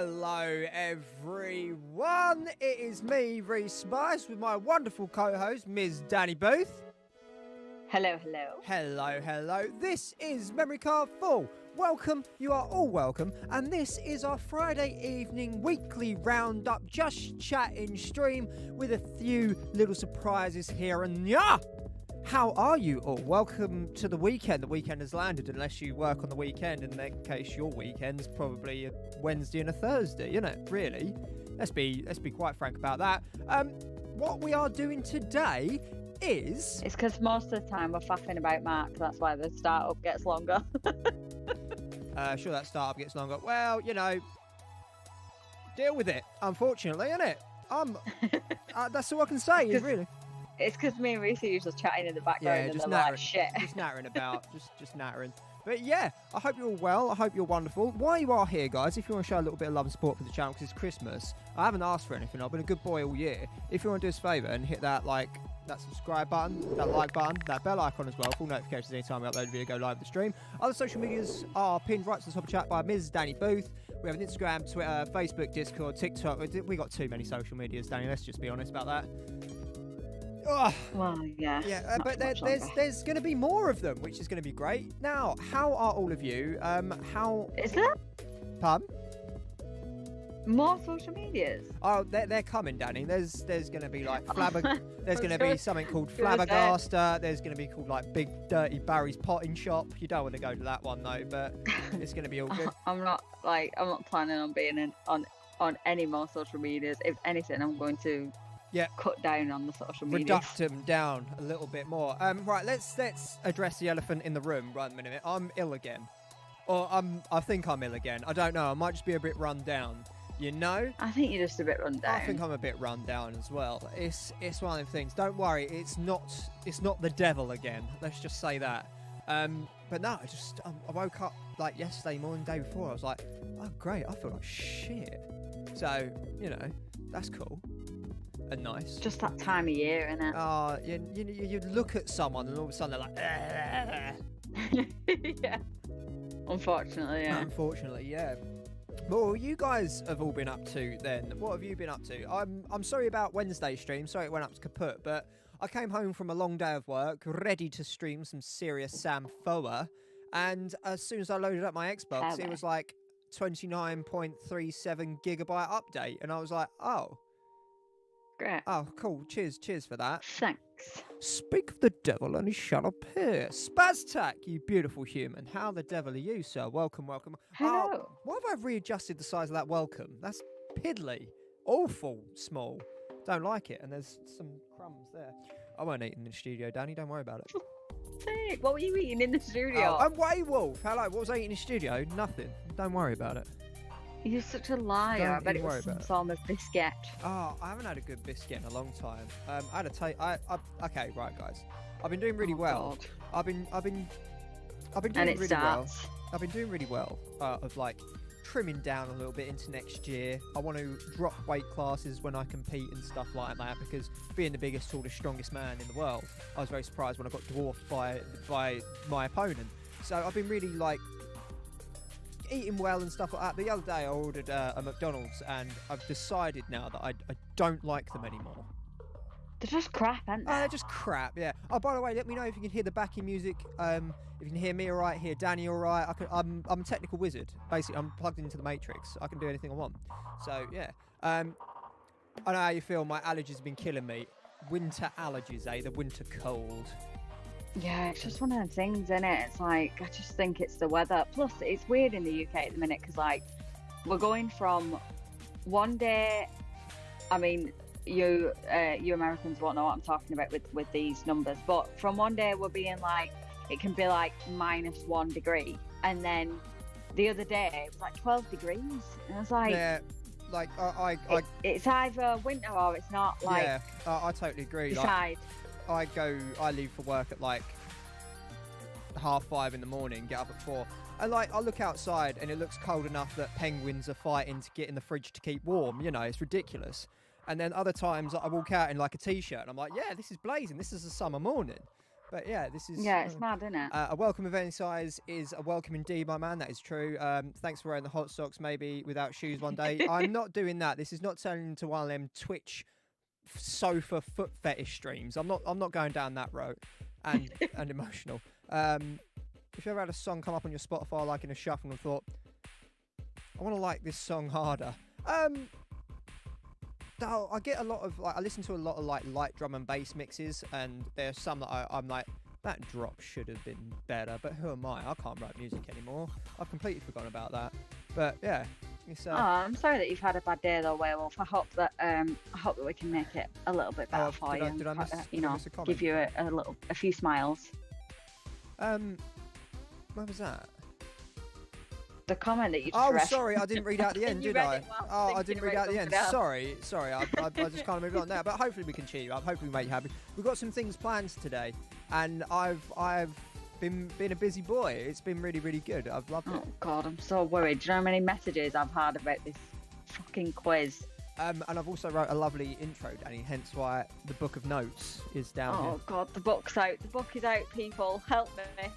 Hello everyone, it is me, Reece Spice, with my wonderful co-host, Ms. Dani Booth. Hello, hello. Hello, hello. This is Memory Card Full. Welcome, you are all welcome, and this is our Friday evening weekly roundup, just chatting stream with a few little surprises here and there. How are you all? Welcome to the weekend. The weekend has landed, unless you work on the weekend. In that case, your weekend's probably a Wednesday and a Thursday, isn't it? Really? Let's be quite frank about that. What we are doing today is... It's because most of the time we're faffing about Mark. That's why the startup gets longer. Sure, that startup gets longer. Well, you know, deal with it, unfortunately, isn't it? That's all I can say, really. It's because me and Reece are usually chatting in the background and they're like, shit. Just nattering about, just nattering. But yeah, I hope you're all well. I hope you're wonderful. While you are here, guys, if you want to show a little bit of love and support for the channel, because it's Christmas, I haven't asked for anything. I've been a good boy all year. If you want to do us a favour and hit that, that subscribe button, that like button, that bell icon as well, full notifications anytime we upload a video, go live with the stream. Other social medias are pinned right to the top of the chat by Ms. Dani Booth. We have an Instagram, Twitter, Facebook, Discord, TikTok. We got too many social medias, Dani. Let's just be honest about that. Oh. Well, yeah. Yeah, but there's going to be more of them, which is going to be great. Now, how are all of you? How is there? Pardon? More social medias? Oh, they're coming, Dani. There's going to be like there's going to be something called Flabbergaster. There's going to be called like Big Dirty Barry's Potting Shop. You don't want to go to that one though, but it's going to be all good. I'm not planning on being on any more social medias. If anything, I'm going to cut down on the social media. Reduct them down a little bit more. Right, let's address the elephant in the room right a minute. I'm ill again. Or I think I'm ill again. I don't know. I might just be a bit run down. You know? I think you're just a bit run down. I think I'm a bit run down as well. It's one of the things. Don't worry, it's not the devil again. Let's just say that. But no, I woke up like yesterday morning, day before. I was like, oh great, I feel like shit. So, you know, that's cool. And nice. Just that time of year, isn't it? You look at someone and all of a sudden they're like, yeah. Unfortunately, yeah. Well, you guys have all been up to then. What have you been up to? I'm sorry about Wednesday's stream. Sorry it went up to kaput, but I came home from a long day of work, ready to stream some serious Sam Foa, and as soon as I loaded up my Xbox, it was like 29.37 gigabyte update, and I was like, oh. Great. Oh, cool. Cheers for that. Thanks. Speak of the devil and he shall appear. Spaztac, you beautiful human. How the devil are you, sir? Welcome. Hello. Oh, why have I readjusted the size of that welcome? That's piddly. Awful small. Don't like it. And there's some crumbs there. I won't eat in the studio, Dani. Don't worry about it. Sick. What were you eating in the studio? Oh, I'm Waywolf. Hello. What was I eating in the studio? Nothing. Don't worry about it. You're such a liar. I bet it was some form of biscuit. Oh, I haven't had a good biscuit in a long time. I had a okay, right, guys. I've been doing really well. God. I've been doing really well. I've been doing really well. Of like trimming down a little bit into next year. I want to drop weight classes when I compete and stuff like that, because being the biggest, tallest, strongest man in the world, I was very surprised when I got dwarfed by my opponent. So I've been really like eating well and stuff like that. The other day I ordered a McDonald's and I've decided now that I don't like them anymore. They're just crap, aren't they? They're just crap, yeah. Oh, by the way, let me know if you can hear the backing music. If you can hear me all right, hear Dani all right. I'm a technical wizard. Basically, I'm plugged into the Matrix. I can do anything I want. So, yeah. I know how you feel. My allergies have been killing me. Winter allergies, eh? The winter cold. Yeah, it's just one of the things, isn't it? It's like, I just think it's the weather. Plus, it's weird in the UK at the minute because, like, we're going from one day, I mean, you Americans won't know what I'm talking about with these numbers, but from one day we're being like, it can be like -1 degree, and then the other day it was like 12 degrees, and I was like, yeah, like it's either winter or it's not. Like, yeah, I totally agree. Decide. Like, I leave for work at like 5:30 in the morning, get up at 4, and like I look outside and it looks cold enough that penguins are fighting to get in the fridge to keep warm. You know, it's ridiculous. And then other times I walk out in like a t-shirt and I'm like, yeah, this is blazing. This is a summer morning. But yeah, this is... Yeah, it's mad, isn't it? A welcome of any size is a welcome indeed, my man. That is true. Thanks for wearing the hot socks, maybe without shoes one day. I'm not doing that. This is not turning into one of them Twitch sofa foot fetish streams. I'm not going down that road. And emotional. If you ever had a song come up on your Spotify like in a shuffle and thought, I want to like this song harder. I get a lot of I listen to a lot of light drum and bass mixes, and there's some that I'm like, that drop should have been better. But who am I? I can't write music anymore. I've completely forgotten about that. But yeah, it's. I'm sorry that you've had a bad day though, Werewolf. I hope that we can make it a little bit better for you. Did I miss, miss a comment? Give you a few smiles. Where was that? The comment that you just read. Sorry, I didn't read out the end, did I? I didn't read out the end. Sorry, I just kind of moved on there. But hopefully we can cheer you up. Hopefully we make you happy. We've got some things planned today, and I've been a busy boy. It's been really, really good. I've loved it. Oh God, I'm so worried. Do you know how many messages I've had about this fucking quiz? And I've also wrote a lovely intro, Dani, hence why the book of notes is down here. Oh God, the book's out. The book is out, people. Help me.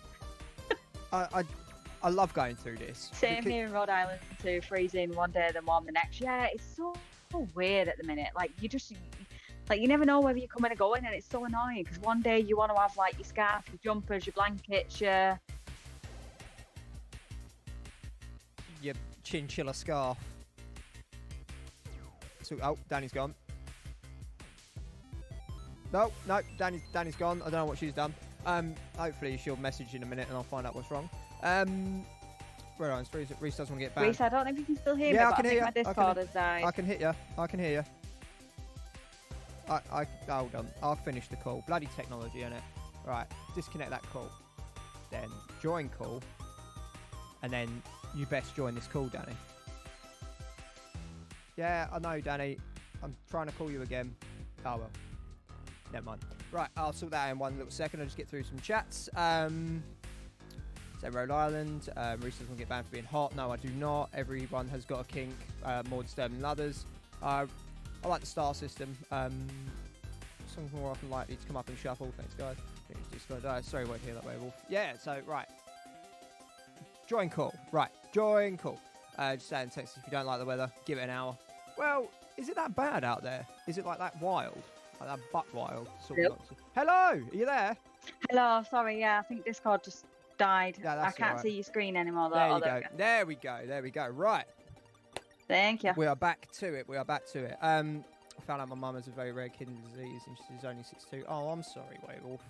I love going through this. Same here in Rhode Island too, freezing one day, then warm the next. Yeah, it's so weird at the minute. Like you never know whether you're coming or going, and it's so annoying because one day you want to have like your scarf, your jumpers, your blankets, your chinchilla scarf. So, Dani's gone. No, Dani's gone. I don't know what she's done. Hopefully she'll message in a minute and I'll find out what's wrong. Where are you? Reece doesn't want to get back. Reece, I don't know if you can still hear me, I but can I hear think you. my Discord has died. I can hear you. Hold on. I'll finish the call. Bloody technology, innit? Right, disconnect that call. Then join call. And then you best join this call, Dani. Yeah, I know, Dani. I'm trying to call you again. Oh, well. Never mind. Right, I'll sort that out in one little second. I'll just get through some chats. So Rhode Island. Reece doesn't get banned for being hot. No, I do not. Everyone has got a kink, more disturbing than others. I like the star system. Songs more often likely to come up in shuffle. Thanks, guys. Sorry, won't hear that way, Wolf. Yeah, so, right. Join call. Right, join call. Just saying, text if you don't like the weather, give it an hour. Well, is it that bad out there? Is it like that wild? Like that buck wild? Sort of. Hello, are you there? Hello, sorry, yeah, I think Discord just died. Yeah, I can't see your screen anymore though. There we go. Right. Thank you. We are back to it. I found out my mum has a very rare kidney disease and she's only 62. Oh, I'm sorry, Werewolf.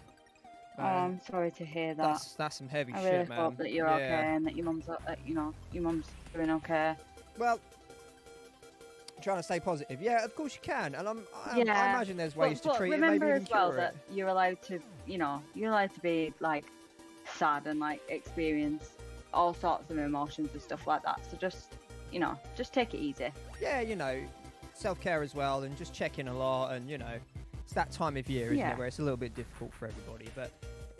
I'm sorry to hear that. That's some heavy I shit, really man. hope that you're okay and that your mum's, your mum's doing okay. Well, trying to stay positive. Yeah, of course you can, and I imagine there's ways to treat it. Remember maybe as well that you're allowed to, you're allowed to be like sad and like experience all sorts of emotions and stuff like that. So just take it easy. Yeah, self-care as well, and just check in a lot, and it's that time of year, isn't it, where it's a little bit difficult for everybody, but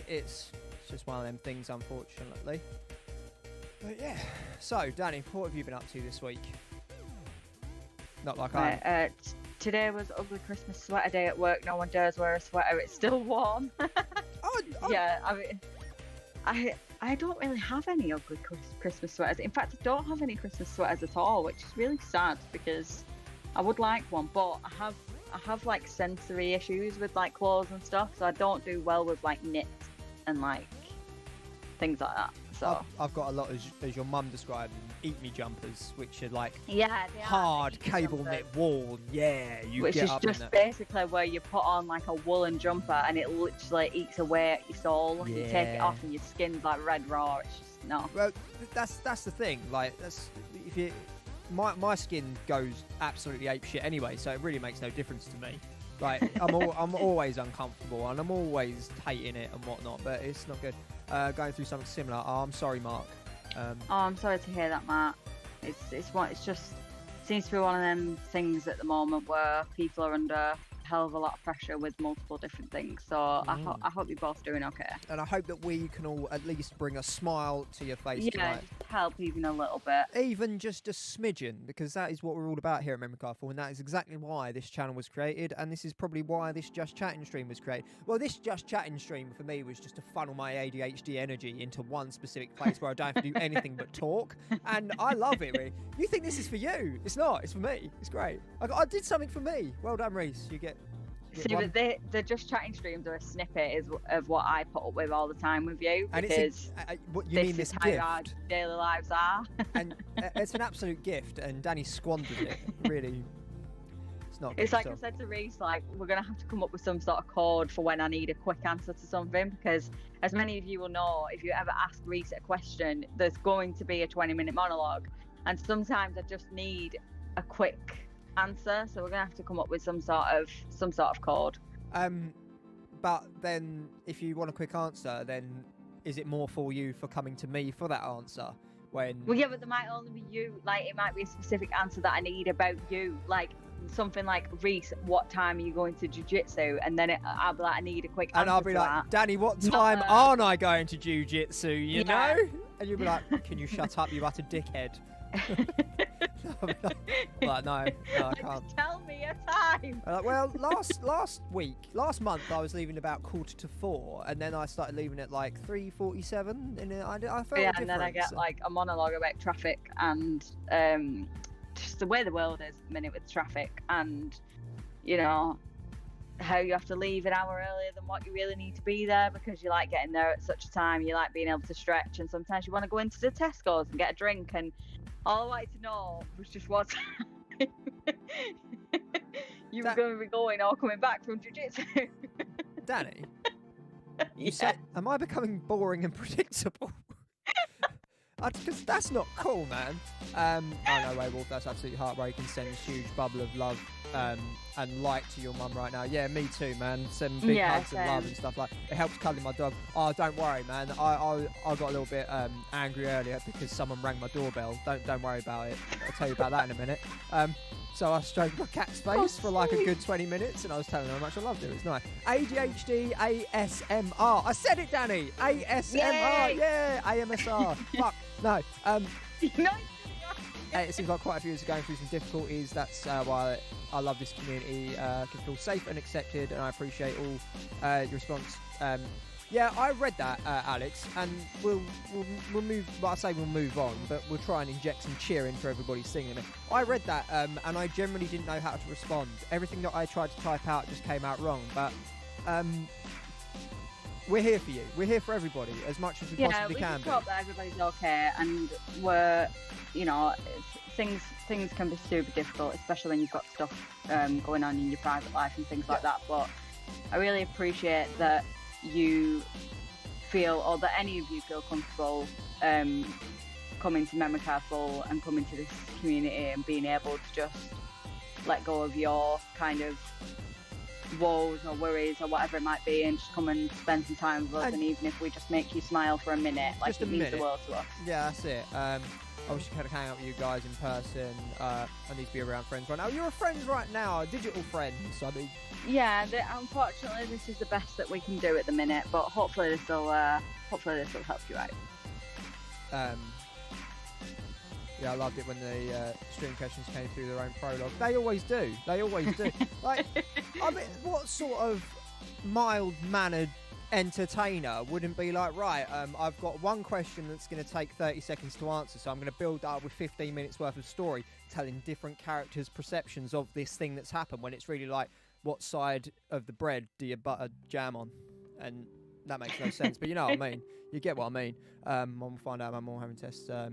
it's just one of them things, unfortunately. But yeah. So, Dani, what have you been up to this week? Not like today was ugly Christmas sweater day at work. No one dares wear a sweater. It's still warm. Yeah, I mean, I don't really have any ugly Christmas sweaters. In fact, I don't have any Christmas sweaters at all, which is really sad because I would like one, but I have like sensory issues with like clothes and stuff, so I don't do well with like knit and like things like that. So I've got a lot, as your mum described, eat me jumpers, which are like they hard cable knit wool. Yeah, which is just basically where you put on like a woolen jumper and it literally eats away at your soul. Yeah. You take it off and your skin's like red raw. It's just no. Well, that's the thing. Like my skin goes absolutely apeshit anyway, so it really makes no difference to me. Like I'm always uncomfortable and I'm always hating it and whatnot, but it's not good. Going through something similar. Oh, I'm sorry, Mark. I'm sorry to hear that, Matt. It's just seems to be one of them things at the moment where people are under hell of a lot of pressure with multiple different things. So I hope you're both doing okay. And I hope that we can all at least bring a smile to your face Yeah, tonight. just help even a little bit. Even just a smidgen, because that is what we're all about here at Memory Card 4, and that is exactly why this channel was created, and this is probably why this Just Chatting stream was created. Well, this Just Chatting stream for me was just to funnel my ADHD energy into one specific place where I don't have to do anything but talk, and I love it, really. You think this is for you? It's not. It's for me. It's great. I did something for me. Well done, Reece. You get See, one. but the Just Chatting streams are a snippet of what I put up with all the time with you, And because what you this mean, this is how gift? our daily lives are. And it's an absolute gift, and Dani squandered it. Really, it's not. It's good like I stuff. said to Reece, like, we're gonna have to come up with some sort of code for when I need a quick answer to something, because as many of you will know, if you ever ask Reece a question, there's going to be a 20-minute monologue, and sometimes I just need a quick answer, so we're gonna have to come up with some sort of code. But then, if you want a quick answer, then is it more for you for coming to me for that answer? When Well, yeah, but there might only be you. Like, it might be a specific answer that I need about you. Like, something like, Reece, what time are you going to jiu-jitsu? And then I'll be like, I need a quick answer. and I'll be to like, that. Danny, what time aren't I going to jiu-jitsu? You Yeah. know? And you'll be like, can you shut up, you utter dickhead? Like, no, I can't. Just tell me a time. Well, last month, I was leaving about 3:45, and then I started leaving at like 3:47, and I felt Yeah, and then I different, get so- like a monologue about traffic and just the way the world is at the minute with traffic, and you know how you have to leave an hour earlier than what you really need to be there because you like getting there at such a time, you like being able to stretch, and sometimes you want to go into the Tesco's and get a drink, and all I wanted to know was just what time you were going to be going or coming back from jiu-jitsu. Danny, you Yeah. said, am I becoming boring and predictable? Because that's not cool, man. Oh no, Wolf, that's absolutely heartbreaking. Send a huge bubble of love and light to your mum right now. Yeah, me too, man. Send big hugs and love and stuff like. It helps cuddling my dog. Oh, don't worry, man. I got a little bit angry earlier because someone rang my doorbell. Don't worry about it. I'll tell you about that in a minute. So I stroked my cat's face for like a good 20 minutes, and I was telling her how much I loved it. It was nice. ADHD ASMR. I said it, Danny. ASMR. Yay! Yeah. AMSR. Fuck. No. No, It seems like quite a few of us are going through some difficulties. That's why I love this community. Can feel safe and accepted, and I appreciate all your response. Yeah, I read that, Alex, and we'll move. Well, I say we'll move on, but we'll try and inject some cheer into everybody singing it. I read that, and I generally didn't know how to respond. Everything that I tried to type out just came out wrong, but we're here for you. We're here for everybody as much as we possibly can just be. hope that everybody's okay, and we're, you know, things can be super difficult, especially when you've got stuff going on in your private life and things like that. But I really appreciate that you feel, or that any of you feel comfortable coming to Memory Card Full and coming to this community and being able to just let go of your kind of woes or worries or whatever it might be, and just come and spend some time with us. And even if we just make you smile for a minute, like, Just a it means the minute. world to us. Yeah, that's it. I wish I could hang out with you guys in person. I need to be around friends right now. You're friends right now, digital friends. I mean, Yeah, unfortunately, this is the best that we can do at the minute, but hopefully this will help you out. yeah, I loved it when the stream questions came through their own prologue. They always do. They always do. Like, I mean, what sort of mild-mannered entertainer wouldn't be like, right, I've got one question that's going to take 30 seconds to answer, so I'm going to build up with 15 minutes worth of story telling different characters' perceptions of this thing that's happened, when it's really like, what side of the bread do you butter jam on? And that makes no sense, but you know what I mean. You get what I mean. Mum will find out my mum having tests. I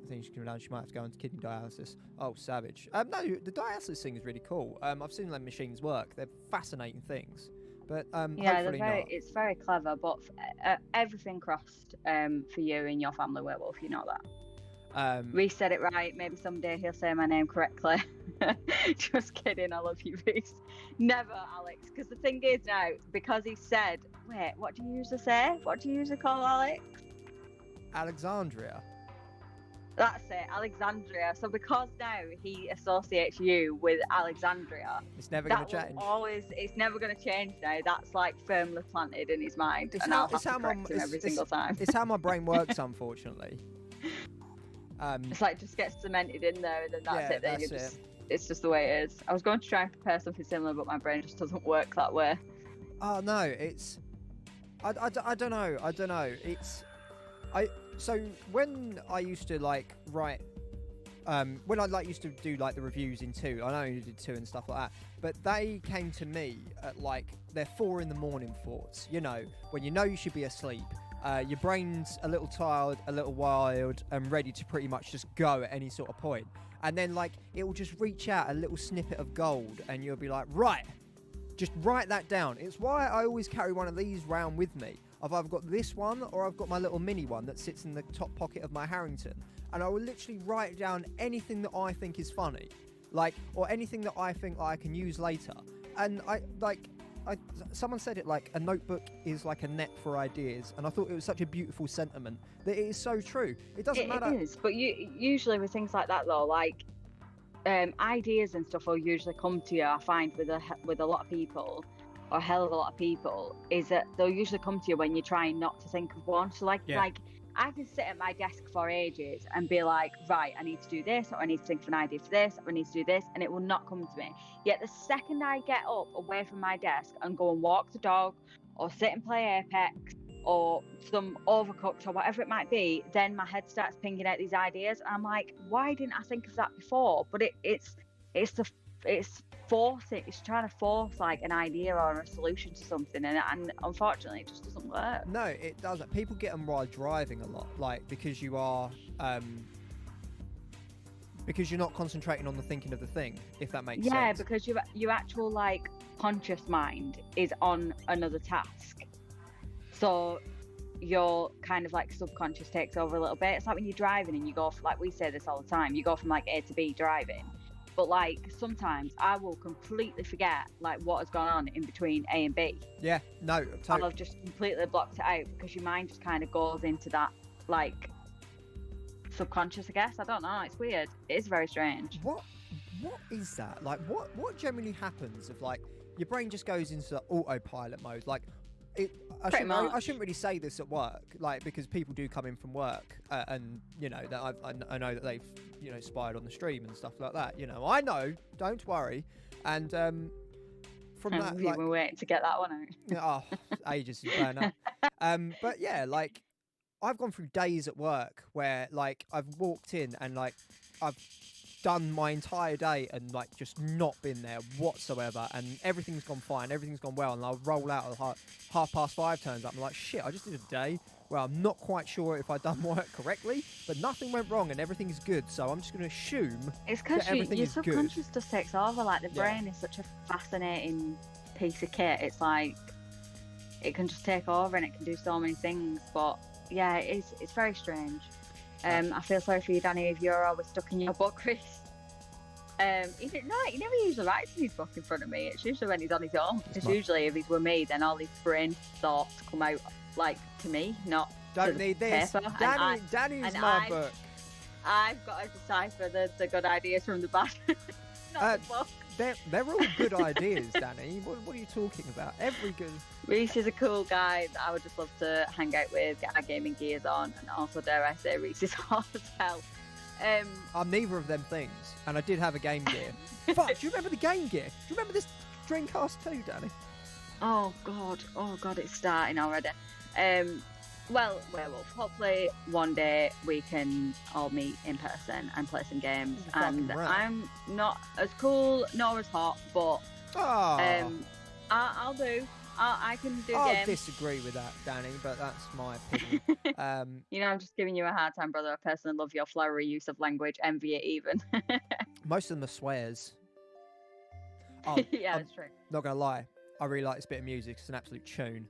think she's coming down. She might have to go into kidney dialysis. Oh, savage. No, the dialysis thing is really cool. I've seen them machines work. They're fascinating things. But hopefully not. It's very clever, but everything crossed for you and your family, Werewolf. You know that. Reece said it right. Maybe someday he'll say my name correctly. Just kidding. I love you, Reece. Never, Alex. Because the thing is now, because he said, wait, what do you usually say? What do you usually call Alex? Alexandria. That's it, Alexandria. So because now he associates you with Alexandria, It's never going that to will change. it's never going to change now. That's like firmly planted in his mind, and I'll have to correct him every single time. It's how my brain works, unfortunately. It's like just gets cemented in there, and then that's it. Then that's it's just the way it is. I was going to try and prepare something similar, but my brain just doesn't work that way. Oh no, it's I don't know. So when I used to like write when I like used to do like the reviews in 2, I know you did 2 and stuff like that, but they came to me at like their 4 in the morning thoughts, you know, when you know you should be asleep, your brain's a little tired, a little wild, and ready to pretty much just go at any sort of point. And then like it will just reach out a little snippet of gold, and you'll be like, right, just write that down. It's why I always carry one of these round with me. I've either got this one or I've got my little mini one that sits in the top pocket of my Harrington, and I will literally write down anything that I think is funny, like, or anything that I think I can use later. And someone said it like a notebook is like a net for ideas, and I thought it was such a beautiful sentiment that it is so true. It doesn't matter. It is, but usually with things like that though, like ideas and stuff will usually come to you. I find with a lot of people, or a hell of a lot of people, is that they'll usually come to you when you're trying not to think of one. So like I can sit at my desk for ages and be like, right, I need to do this, or I need to think of an idea for this, or I need to do this, and it will not come to me. Yet the second I get up away from my desk and go and walk the dog, or sit and play Apex, or some Overcooked, or whatever it might be, then my head starts pinging out these ideas, and I'm like, why didn't I think of that before? But it's forcing, it's trying to force like an idea or a solution to something, and unfortunately it just doesn't work. No, it doesn't. People get them while driving a lot, like because you are because you're not concentrating on the thinking of the thing, if that makes sense. Yeah, because your actual like conscious mind is on another task, so your kind of like subconscious takes over a little bit. It's like when you're driving and you go for, like we say this all the time, you go from like A to B driving. But like sometimes I will completely forget like what has gone on in between A and B. Yeah, no, totally. I've just completely blocked it out because your mind just kind of goes into that like subconscious, I guess. I don't know. It's weird. It is very strange. What is that? Like what generally happens if like your brain just goes into autopilot mode? Like I shouldn't really say this at work, like because people do come in from work and you know that I know that they've spied on the stream and stuff like that. You know, I know. Don't worry. And from that, like, we're waiting to get that one out. Oh, ages to burn up. But yeah, like I've gone through days at work where like I've walked in and like I've done my entire day and like just not been there whatsoever, and everything's gone fine, everything's gone well, and I'll roll out at 5:30 turns up. I'm like, shit, I just did a day where I'm not quite sure if I've done work correctly, but nothing went wrong and everything's good, so I'm just going to assume it's because your subconscious good. Just takes over. Like the brain is such a fascinating piece of kit. It's like it can just take over and it can do so many things. But yeah, it's very strange. I feel sorry for you, Dani, if you're always stuck in your book, Reece. He never usually writes in his book in front of me. It's usually when he's on his own. Because usually if he's with me, then all these brain thoughts come out like to me, not don't to need the this. paper. Danny's my book. I've got to decipher the good ideas from the bad. Not the book. They're all good ideas, Dani. What are you talking about? Every good. Reece is a cool guy that I would just love to hang out with, get our gaming gears on, and also, dare I say, Reece is hot as hell. I'm neither of them things, and I did have a Game Gear. Fuck, do you remember the Game Gear? Do you remember this Dreamcast 2, Dani? Oh god, it's starting already. Well, Werewolf, hopefully one day we can all meet in person and play some games. And I'm not as cool nor as hot, but I'll do. I can do games. I'll disagree with that, Dani, but that's my opinion. I'm just giving you a hard time, brother. I personally love your flowery use of language, envy it even. Most of them are swears. Yeah, that's true. Not gonna lie, I really like this bit of music. It's an absolute tune.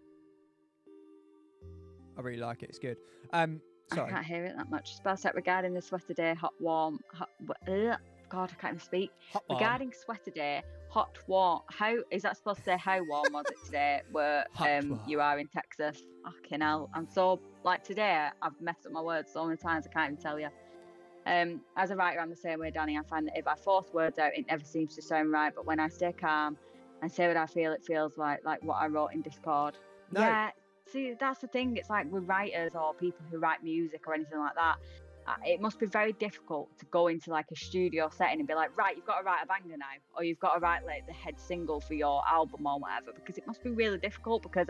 I really like it. It's good. Sorry. I can't hear it that much. Spell set regarding the sweater day, hot, warm. God, I can't even speak. Regarding sweater day, hot, warm. How is that supposed to say? How warm was it today? Where you are in Texas? Fucking hell! I'm so like today. I've messed up my words so many times. I can't even tell you. As a writer, I'm the same way, Danny. I find that if I force words out, it never seems to sound right. But when I stay calm and say what I feel, it feels like what I wrote in Discord. No. Yeah, see, that's the thing. It's like with writers or people who write music or anything like that, it must be very difficult to go into like a studio setting and be like, right, you've got to write a banger now, or you've got to write like the head single for your album or whatever, because it must be really difficult. Because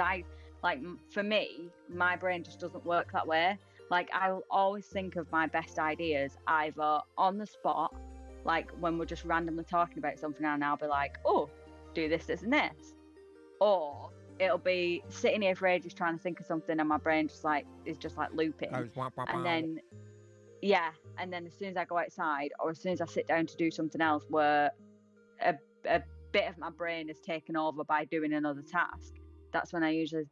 for me, my brain just doesn't work that way. Like, I'll always think of my best ideas either on the spot, like when we're just randomly talking about something, and I'll be like, oh, do this, this, and this, or it'll be sitting here for ages trying to think of something, and my brain is just looping. And then and then as soon as I go outside, or as soon as I sit down to do something else where a bit of my brain is taken over by doing another task, that's when I usually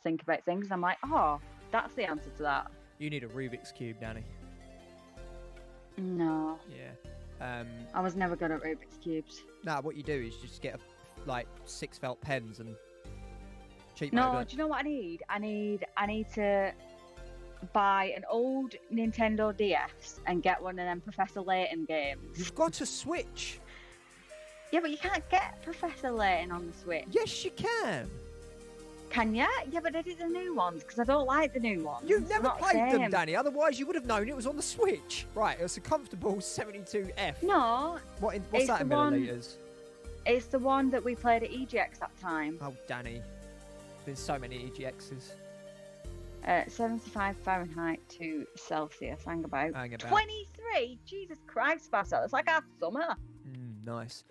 think about things, and I'm like, oh, that's the answer to that. You need a Rubik's Cube, Dani. No. Yeah. I was never good at Rubik's Cubes. Nah, what you do is just get 6 felt pens and cheat No, mode. do you know what I need? I need to buy an old Nintendo DS and get one of them Professor Layton games. You've got a Switch. Yeah, but you can't get Professor Layton on the Switch. Yes, you can. Can you? Yeah, but I did the new ones because I don't like the new ones. You've never played them, same. Dani. Otherwise, you would have known it was on the Switch. Right, it's a comfortable 72F. No. What's that in milliliters? It's the one that we played at EGX that time. Oh, Dani. There's so many EGXs. 75 Fahrenheit to Celsius. Hang about. 23? Jesus Christ, Basso. That's like our summer. Nice.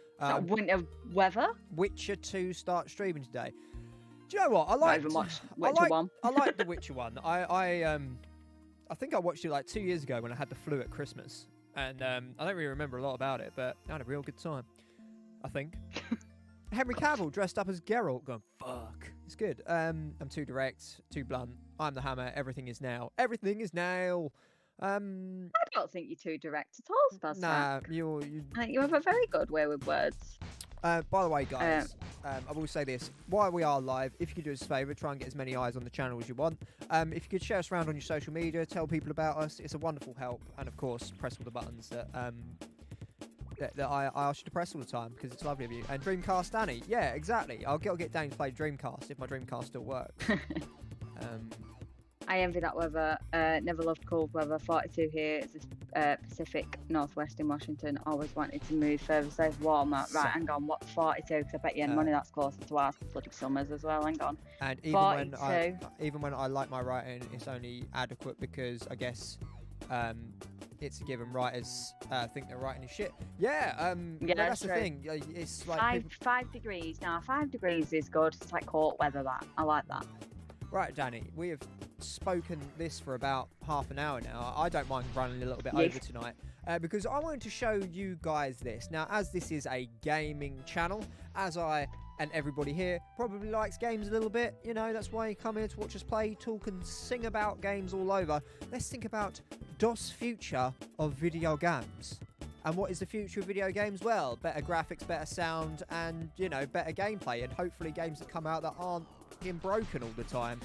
Winter weather. Witcher 2 start streaming today. Do you know what? I like Witcher 1. I like the Witcher 1. I think I watched it 2 years ago when I had the flu at Christmas. And I don't really remember a lot about it, but I had a real good time, I think. Henry Cavill dressed up as Geralt going, fuck. It's good. I'm too direct, too blunt. I'm the hammer. Everything is now. Everything is now. I don't think you're too direct at all, Spaz. Nah, you have a very good way with words. By the way, guys, I will say this. While we are live, if you could do us a favour, try and get as many eyes on the channel as you want. If you could share us around on your social media, tell people about us, it's a wonderful help. And, of course, press all the buttons that I ask you to press all the time, because it's lovely of you. And Dreamcast Dani. Yeah, exactly. I'll get Dani to play Dreamcast if my Dreamcast still works. I envy that weather. Never loved cold weather. 42 here. It's Pacific Northwest in Washington. Always wanted to move further south, warmer. Right, hang on. What's 42? Because I bet you had money that's closer to our bloody summers as well. Hang on. And even when I like my writing, it's only adequate because I guess it's a given. Writers think their writing is shit. Yeah. That's the thing. It's like 5 degrees. Now 5 degrees is good. It's like cold weather. That I like that. Right, Dani, we have spoken this for about half an hour now. I don't mind running a little bit over tonight because I wanted to show you guys this. Now, as this is a gaming channel, as I and everybody here probably likes games a little bit, you know, that's why you come here to watch us play, talk and sing about games all over. Let's think about DOS future of video games. And what is the future of video games? Well, better graphics, better sound, and, you know, better gameplay, and hopefully games that come out that aren't being broken all the time.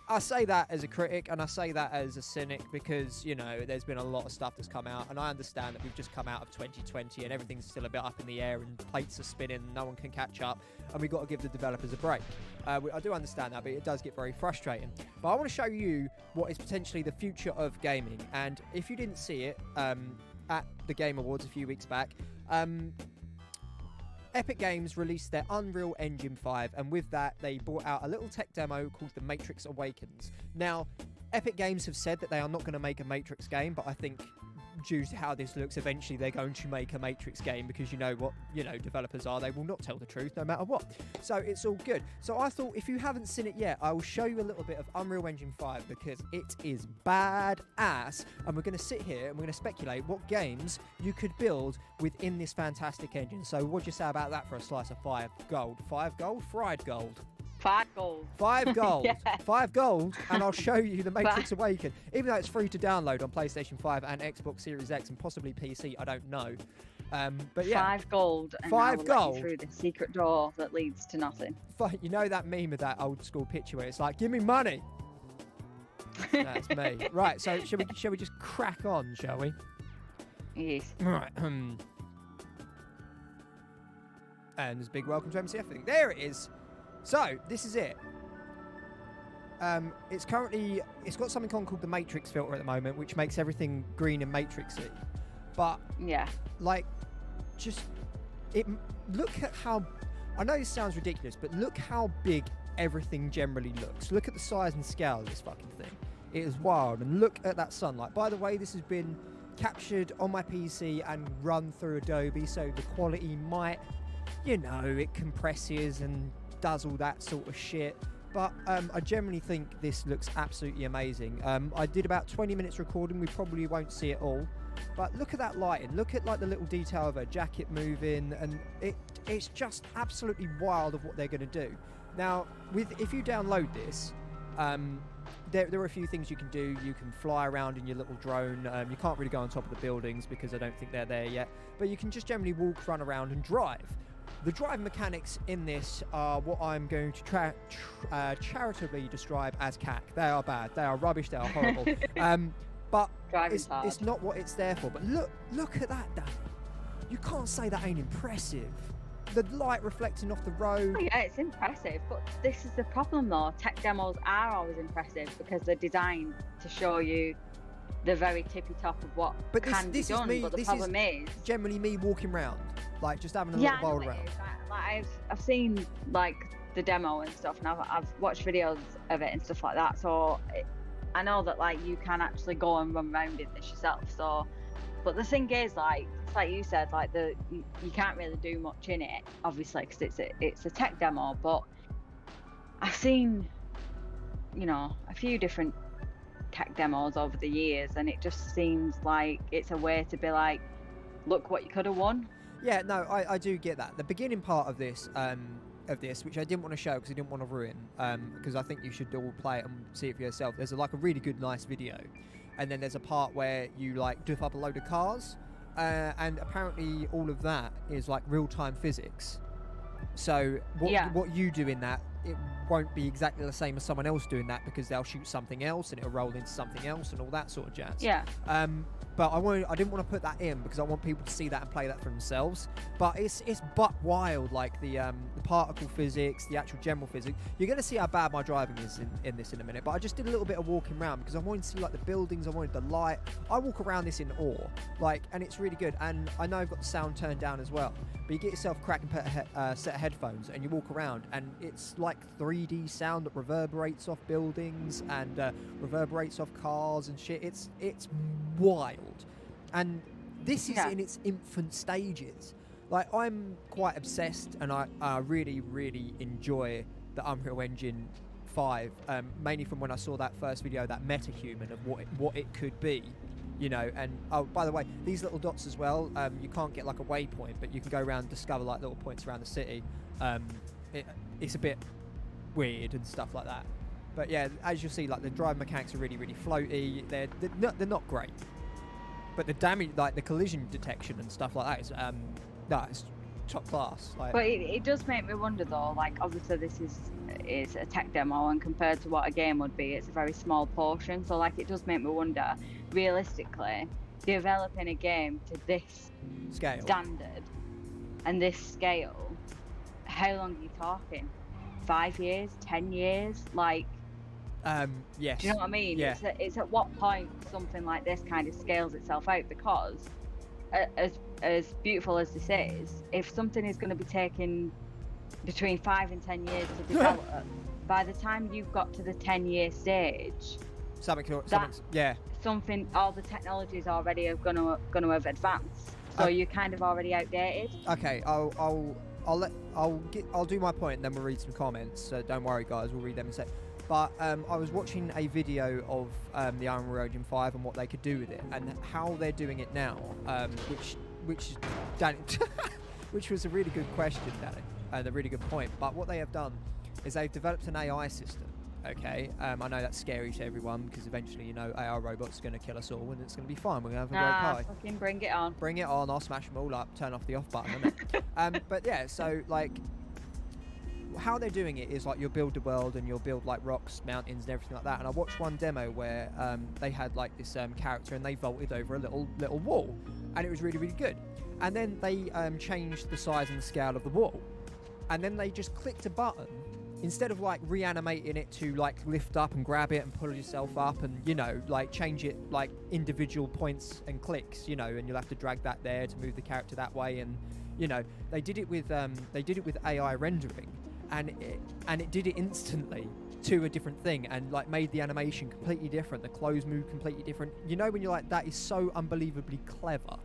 I say that as a critic, and I say that as a cynic because, you know, there's been a lot of stuff that's come out, and I understand that we've just come out of 2020 and everything's still a bit up in the air and plates are spinning and no one can catch up, and we've got to give the developers a break. I do understand that, but it does get very frustrating. But I want to show you what is potentially the future of gaming, and if you didn't see it at the Game Awards a few weeks back, Epic Games released their Unreal Engine 5, and with that, they brought out a little tech demo called the Matrix Awakens. Now, Epic Games have said that they are not going to make a Matrix game, but I think due to how this looks, eventually they're going to make a Matrix game because you know what, developers are. They will not tell the truth no matter what. So it's all good. So I thought if you haven't seen it yet, I will show you a little bit of Unreal Engine 5 because it is badass. And we're going to sit here and we're going to speculate what games you could build within this fantastic engine. So what do you say about that for a slice of 5 gold? 5 gold? Fried gold. 5 gold. 5 gold. Yeah. 5 gold, and I'll show you the Matrix Awaken. Even though it's free to download on PlayStation 5 and Xbox Series X and possibly PC, I don't know. But yeah. 5 gold. And 5 Let gold. you through the secret door that leads to nothing. You know that meme of that old school picture where it's like, give me money. That's me. Right, so shall we just crack on, shall we? Yes. Right. And there's a big welcome to MCF thing. There it is. So this is it. It's got something on called the Matrix filter at the moment, which makes everything green and matrixy. But Yeah. like, look at how. I know this sounds ridiculous, but look how big everything generally looks. Look at the size and scale of this fucking thing. It is wild, and look at that sunlight. By the way, this has been captured on my PC and run through Adobe, so the quality might, it compresses and does all that sort of shit. But I generally think this looks absolutely amazing. I did about 20 minutes recording. We probably won't see it all. But look at that lighting. Look at like the little detail of her jacket moving, and it's just absolutely wild of what they're going to do. Now, if you download this, there are a few things you can do. You can fly around in your little drone. You can't really go on top of the buildings because I don't think they're there yet. But you can just generally walk, run around, and drive. The driving mechanics in this are what I'm going to charitably describe as cack. They are bad. They are rubbish. They are horrible. But it's not what it's there for. But look at that, Dani. You can't say that ain't impressive. The light reflecting off the road. Oh, yeah, it's impressive. But this is the problem, though. Tech demos are always impressive because they're designed to show you the very tippy top of what can be done. But the problem is generally me walking around, like just having a little bowl around. Like I've seen like the demo and stuff, and I've watched videos of it and stuff like that. So I know that like you can actually go and run around in this yourself. So, but the thing is, like it's like you said, like you can't really do much in it, obviously, because it's a tech demo. But I've seen, a few different tech demos over the years, and it just seems like it's a way to be like, look what you could have won. Yeah, no, I do get that. The beginning part of this, which I didn't want to show because I didn't want to ruin, because I think you should all play it and see it for yourself. There's a really good, nice video, and then there's a part where you like doof up a load of cars, and apparently all of that is like real-time physics. So what you do in that, it won't be exactly the same as someone else doing that because they'll shoot something else and it'll roll into something else and all that sort of jazz. Yeah. But I didn't want to put that in because I want people to see that and play that for themselves. But it's butt wild, like the particle physics, the actual general physics. You're going to see how bad my driving is in this in a minute. But I just did a little bit of walking around because I wanted to see like the buildings, I wanted the light. I walk around this in awe, and it's really good. And I know I've got the sound turned down as well. But you get yourself a cracking set of headphones and you walk around, and it's like 3D sound that reverberates off buildings and reverberates off cars and shit. It's wild. And this is in its infant stages. Like, I'm quite obsessed, and I really, really enjoy the Unreal Engine 5, mainly from when I saw that first video, that metahuman of what it could be. And oh, by the way, these little dots as well, you can't get like a waypoint, but you can go around and discover like little points around the city. It's a bit weird and stuff like that. But yeah, as you'll see, like the drive mechanics are really, really floaty. They're not great, but the damage, like the collision detection and stuff like that, is top class. Like, but it does make me wonder though. Like, obviously this is a tech demo, and compared to what a game would be, it's a very small portion. So like, it does make me wonder, realistically, developing a game to this scale standard and this scale, how long are you talking? 5 years, 10 years? Like, yes. Do you know what I mean? Yeah. It's at what point something like this kind of scales itself out, because as beautiful as this is, if something is going to be taking between 5 and 10 years to develop, by the time you've got to the 10-year stage, all the technology is already going to have advanced. So you're kind of already outdated. Okay, I'll do my point and then we'll read some comments. So don't worry, guys, we'll read them in a sec. But I was watching a video of the Unreal Engine 5 and what they could do with it and how they're doing it now, which Dani, which was a really good question, Dani, and a really good point. But what they have done is they've developed an AI system. Okay, I know that's scary to everyone because eventually, AI robots are going to kill us all and it's going to be fine. We're going to have a great pie. Fucking bring it on. Bring it on. I'll smash them all up. Turn off the off button. Innit? But yeah, so like, how they're doing it is like you'll build the world and you'll build like rocks, mountains, and everything like that. And I watched one demo where they had like this character and they vaulted over a little wall, and it was really, really good. And then they changed the size and the scale of the wall, and then they just clicked a button instead of like reanimating it to like lift up and grab it and pull yourself up and, you know, like change it like individual points and clicks, you know, and you'll have to drag that there to move the character that way. And, you know, they did it with AI rendering, and it did it instantly to a different thing, and like made the animation completely different, the clothes moved completely different. You know, when you're like, that is so unbelievably clever.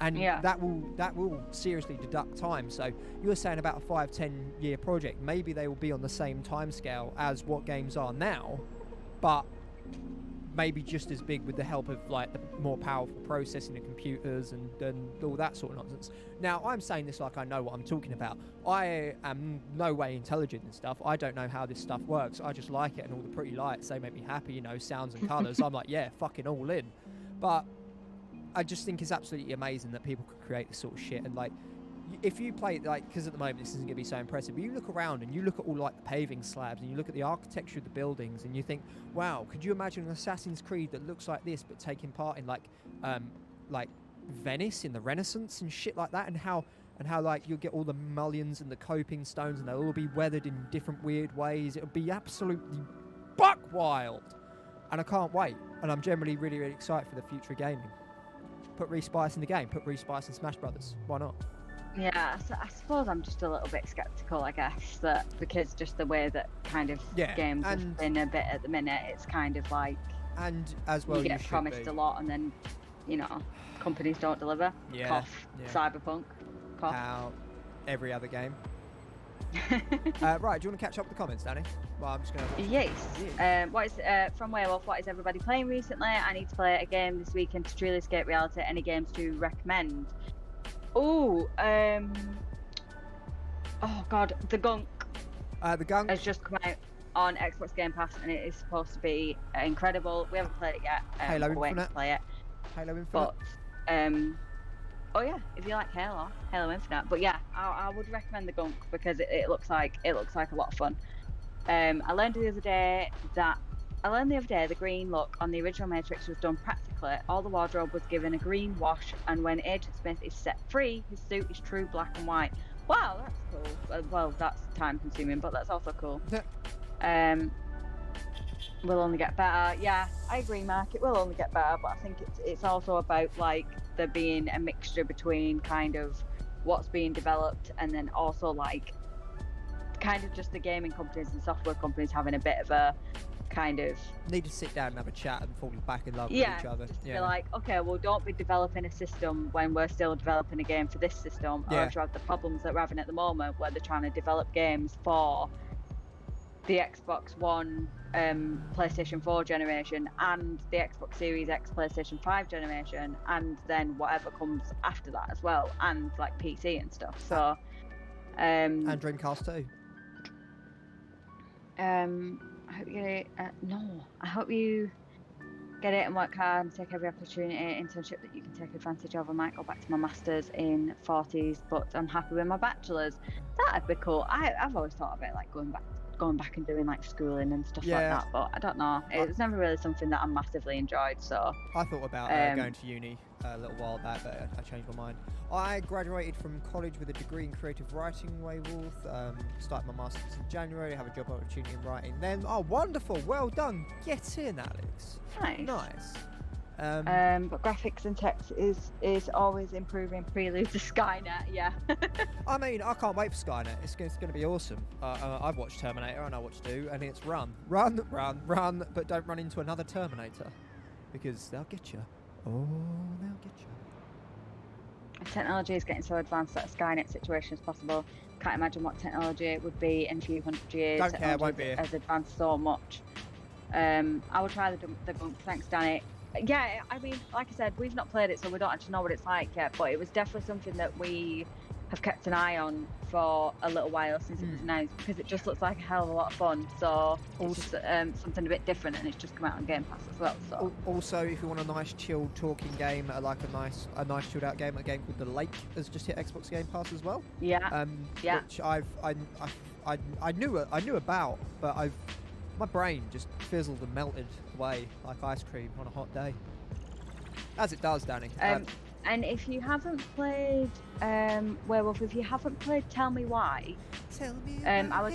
And that will seriously deduct time. So you were saying about a 5-10 year project. Maybe they will be on the same time scale as what games are now, but maybe just as big with the help of like the more powerful processing of computers and all that sort of nonsense. Now, I'm saying this like I know what I'm talking about. I am no way intelligent and stuff. I don't know how this stuff works. I just like it, and all the pretty lights, they make me happy, you know, sounds and colours. I'm like, yeah, fucking all in. But I just think it's absolutely amazing that people can create this sort of shit. And like, if you play, like, because at the moment this isn't going to be so impressive, but you look around and you look at all like the paving slabs and you look at the architecture of the buildings and you think, wow, could you imagine an Assassin's Creed that looks like this but taking part in like Venice in the Renaissance and shit like that, and how like you'll get all the mullions and the coping stones and they'll all be weathered in different weird ways. It'll be absolutely buck wild, and I can't wait. And I'm generally really, really excited for the future of gaming. Put Reece Spice in the game. Put Reece Spice in Smash Brothers. Why not? Yeah, so I suppose I'm just a little bit sceptical, I guess, that because just the way that kind of games have been a bit at the minute, it's kind of like, and as well, you get promised a lot and then, you know, companies don't deliver. Cough. Cyberpunk. Cough. How every other game. Right, do you want to catch up with the comments, Dani? Well, I'm just going to... Yes. What is from Werewolf, what is everybody playing recently? I need to play a game this weekend to truly escape reality. Any games to recommend? Oh God, The Gunk. The Gunk has just come out on Xbox Game Pass, and it is supposed to be incredible. We haven't played it yet. Halo we're waiting Infinite. to play it. Halo Infinite. But oh yeah, if you like Halo Infinite. But yeah, I would recommend The Gunk because it looks like a lot of fun. I learned the other day the green look on the original Matrix was done practically. All the wardrobe was given a green wash, and when Agent Smith is set free, his suit is true black and white. Wow, that's cool. Well, that's time consuming, but that's also cool. Yeah. Will only get better. Yeah, I agree, Mark. It will only get better, but I think it's also about like there being a mixture between kind of what's being developed and then also like kind of just the gaming companies and software companies having a bit of a kind of need to sit down and have a chat and fall back in love with each other. Just be like, okay, well, don't be developing a system when we're still developing a game for this system. Or if you have the problems that we're having at the moment where they're trying to develop games for the Xbox One, PlayStation 4 generation, and the Xbox Series X, PlayStation 5 generation, and then whatever comes after that as well, and like PC and stuff. So, and Dreamcast too. I hope you get it. I hope you get it and work hard and take every opportunity internship that you can take advantage of. I might go back to my masters in 40s, but I'm happy with my bachelor's. That'd be cool. I've always thought of it like going back and doing like schooling and stuff like that, but I don't know. It was never really something that I massively enjoyed. So I thought about going to uni a little while back, but I changed my mind. I graduated from college with a degree in creative writing, Werewolf. Started my master's in January. Have a job opportunity in writing then. Oh, wonderful! Well done. Get in, Alex. Nice. But graphics and text is always improving. Prelude to Skynet, yeah. I mean, I can't wait for Skynet. It's going to be awesome. I've watched Terminator. I know what to do, and it's run, but don't run into another Terminator, because they'll get you. Oh, they'll get you. Technology is getting so advanced that a Skynet situation is possible. Can't imagine what technology would be in a few hundred years. Don't care, won't be. Has advanced so much. I will try the Gunk. Thanks, Danny. Yeah, I mean, like I said, we've not played it, so we don't actually know what it's like yet, but it was definitely something that we have kept an eye on for a little while since it was announced, because it just looks like a hell of a lot of fun. So it's just something a bit different, and it's just come out on Game Pass as well. So also, if you want a nice chilled talking game, like a nice chilled out game, a game called The Lake has just hit Xbox Game Pass as well. Yeah. Which I knew about, but my brain just fizzled and melted away like ice cream on a hot day. As it does, Dani. And if you haven't played Werewolf, if you haven't played Tell Me Why, Tell me I would.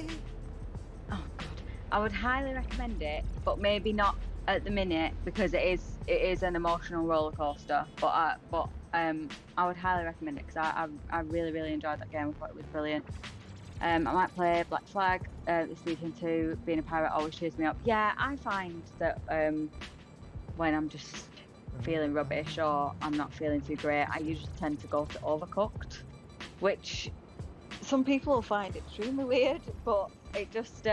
Oh God, I would highly recommend it, but maybe not at the minute because it is an emotional roller coaster. But I would highly recommend it because I really enjoyed that game. I thought it was brilliant. I might play Black Flag this weekend too. Being a pirate always cheers me up. Yeah, I find that when I'm just feeling rubbish or I'm not feeling too great, I usually tend to go to Overcooked, which some people will find extremely weird, but it just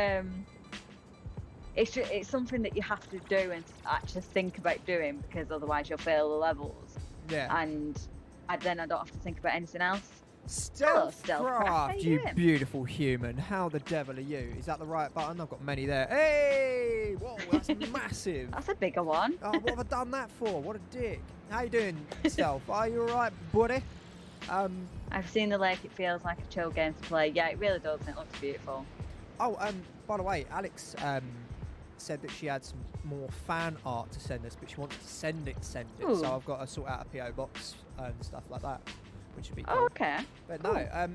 it's something that you have to do and actually think about doing because otherwise you'll fail the levels. Yeah. And then I don't have to think about anything else. Stealthcraft, you beautiful human. How the devil are you? Is that the right button? I've got many there. Hey! Whoa, that's massive. That's a bigger one. Oh, what have I done that for? What a dick. How you doing, Stealth? Are you alright, buddy? I've seen the lake. It feels like a chill game to play. Yeah, it really does, and it looks beautiful. Oh, by the way, Alex said that she had some more fan art to send us, but she wants to send it. Ooh. So I've got to sort out a PO box and stuff like that, which would be cool. Oh, okay. But cool. no,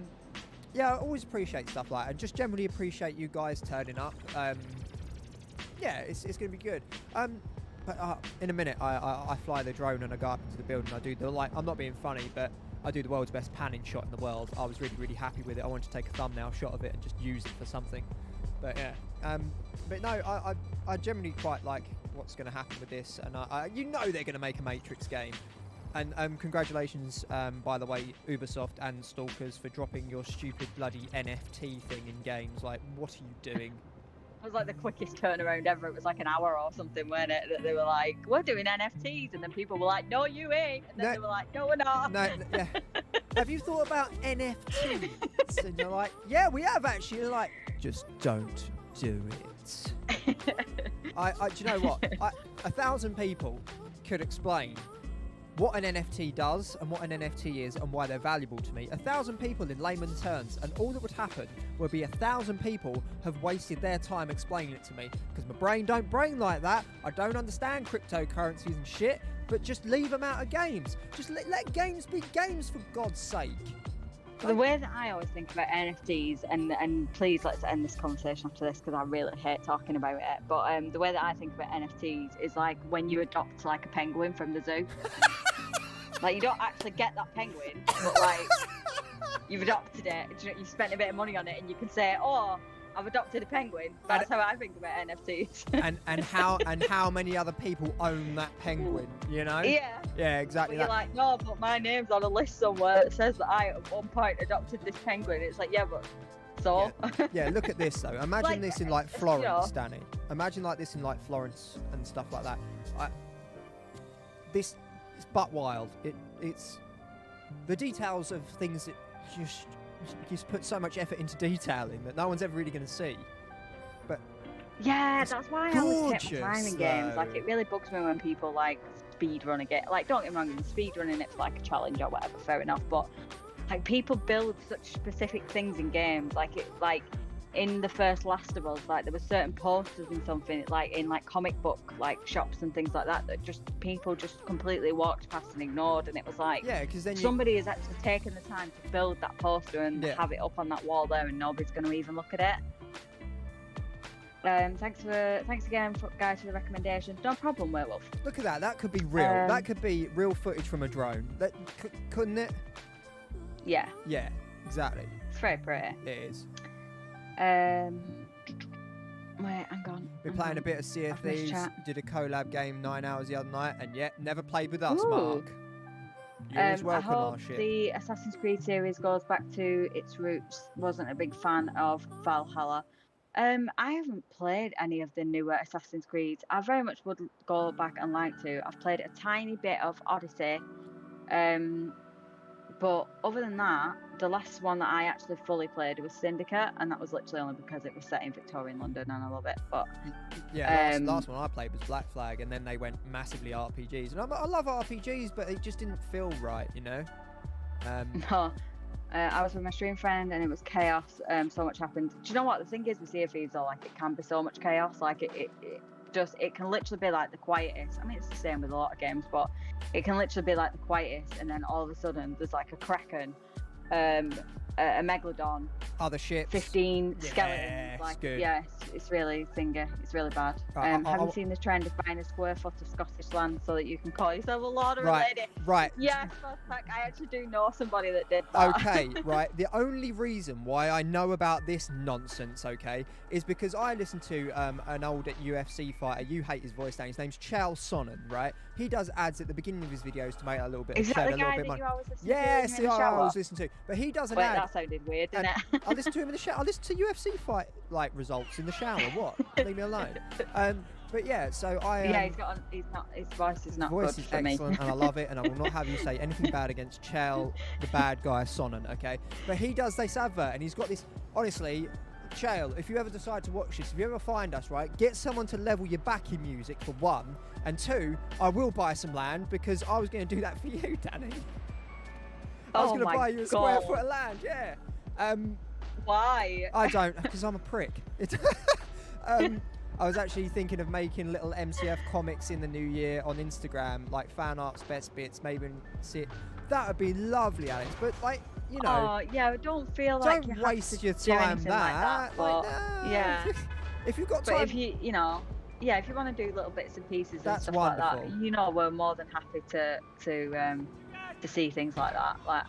yeah, I always appreciate stuff like that, and just generally appreciate you guys turning up. Yeah, it's going to be good. But in a minute, I fly the drone and I go up into the building. I do I'm not being funny, but I do the world's best panning shot in the world. I was really happy with it. I wanted to take a thumbnail shot of it and just use it for something. But yeah, but no, I generally quite like what's going to happen with this, and you know they're going to make a Matrix game. And congratulations, by the way, Ubisoft and Stalkers, for dropping your stupid bloody NFT thing in games. Like, what are you doing? It was like the quickest turnaround ever. It was like an hour or something, weren't it? That they were like, we're doing NFTs. And then people were like, no, you ain't. And then they were like, no, we're not. No, yeah. Have you thought about NFTs? And you're like, yeah, we have actually. You're like, just don't do it. Do you know what? 1,000 people could explain what an NFT does and what an NFT is and why they're valuable to me. 1,000 people in layman's terms, and all that would happen would be 1,000 people have wasted their time explaining it to me, because my brain don't brain like that. I don't understand cryptocurrencies and shit, but just leave them out of games. Just let games be games, for God's sake. The way that I always think about NFTs, and please let's end this conversation after this because I really hate talking about it, but the way that I think about NFTs is like when you adopt like a penguin from the zoo. Like, you don't actually get that penguin, but like you've adopted it, you spent a bit of money on it, and you can say, oh, I've adopted a penguin. That's how I think about NFTs. and how many other people own that penguin, you know? Yeah, exactly. But you're like, no, but my name's on a list somewhere that says that I at one point adopted this penguin. It's like, yeah, but so yeah, look at this though. Imagine like, this in like Florence, Dani. Imagine like this in like Florence and stuff like that. This is butt wild. It's the details of things that just put so much effort into detailing that no one's ever really going to see. But yeah, that's why I always take my time in games. Like, it really bugs me when people like speedrun a game. Like, don't get me wrong, speedrunning it's like a challenge or whatever, fair enough. But like, people build such specific things in games. Like in the first Last of Us, like there were certain posters and something like in like comic book like shops and things like that just people just completely walked past and ignored, and it was like, yeah, because then somebody has actually taken the time to build that poster and have it up on that wall there, and nobody's going to even look at it. Thanks again, guys, for the recommendation. No problem, Werewolf. Look at that. That could be real. That could be real footage from a drone. That couldn't it? Yeah. Yeah. Exactly. It's very pretty. It is. Wait, hang on. We're playing a bit of Sea of Thieves. Did a collab game 9 hours the other night, and yet never played with us, Mark. You're always welcome, I hope our shit. the Assassin's Creed series goes back to its roots. Wasn't a big fan of Valhalla. I haven't played any of the newer Assassin's Creeds. I very much would go back and like to. I've played a tiny bit of Odyssey. But other than that, the last one that I actually fully played was Syndicate, and that was literally only because it was set in Victorian London and I love it. But yeah, last one I played was Black Flag, and then they went massively RPGs, and I love RPGs, but it just didn't feel right, you know. No, I was with my stream friend, and it was chaos. So much happened. Do you know what the thing is with Sea of Thieves? Though, like, it can be so much chaos. Like it can literally be like the quietest. I mean, it's the same with a lot of games, but it can literally be like the quietest, and then all of a sudden there's like a kraken, a megalodon, other ships, 15 skeletons. Like, good. yeah, it's really thingy. It's really bad. Have you seen the trend of buying a square foot of Scottish land so that you can call yourself a lord or a lady? Right. Yes, I actually do know somebody that did that. Okay, right. The only reason why I know about this nonsense, okay, is because I listened to an old UFC fighter. You hate his voice, Dan. His name's Chael Sonnen, right? He does ads at the beginning of his videos to make a little bit of shed, a little bit of money. You always listen Yes, to in the shower? I always listen to. But he does an ad. That sounded weird, didn't it? I listen to him in the shower. I listen to UFC fight results in the shower. What? Leave me alone. But yeah, so I. His voice is not voice good is for me. excellent, and I love it, and I will not have you say anything bad against Chael, the bad guy Sonnen, okay? But he does this advert, and he's got this. Honestly, Chael, if you ever decide to watch this, if you ever find us, right, get someone to level your backing music for one, and two, I will buy some land because I was going to do that for you, Dani. I was going to buy you a square foot of land, yeah. Why? I don't, because I'm a prick. I was actually thinking of making little MCF comics in the new year on Instagram, like fan arts, best bits, maybe see it. That would be lovely, Alex. But like, you know, oh yeah, don't feel like don't you waste have to your do time anything like that. But, no. yeah. If you've got time, but if you if you want to do little bits and pieces and stuff wonderful. like that, you know, we're more than happy to see things like that. Like,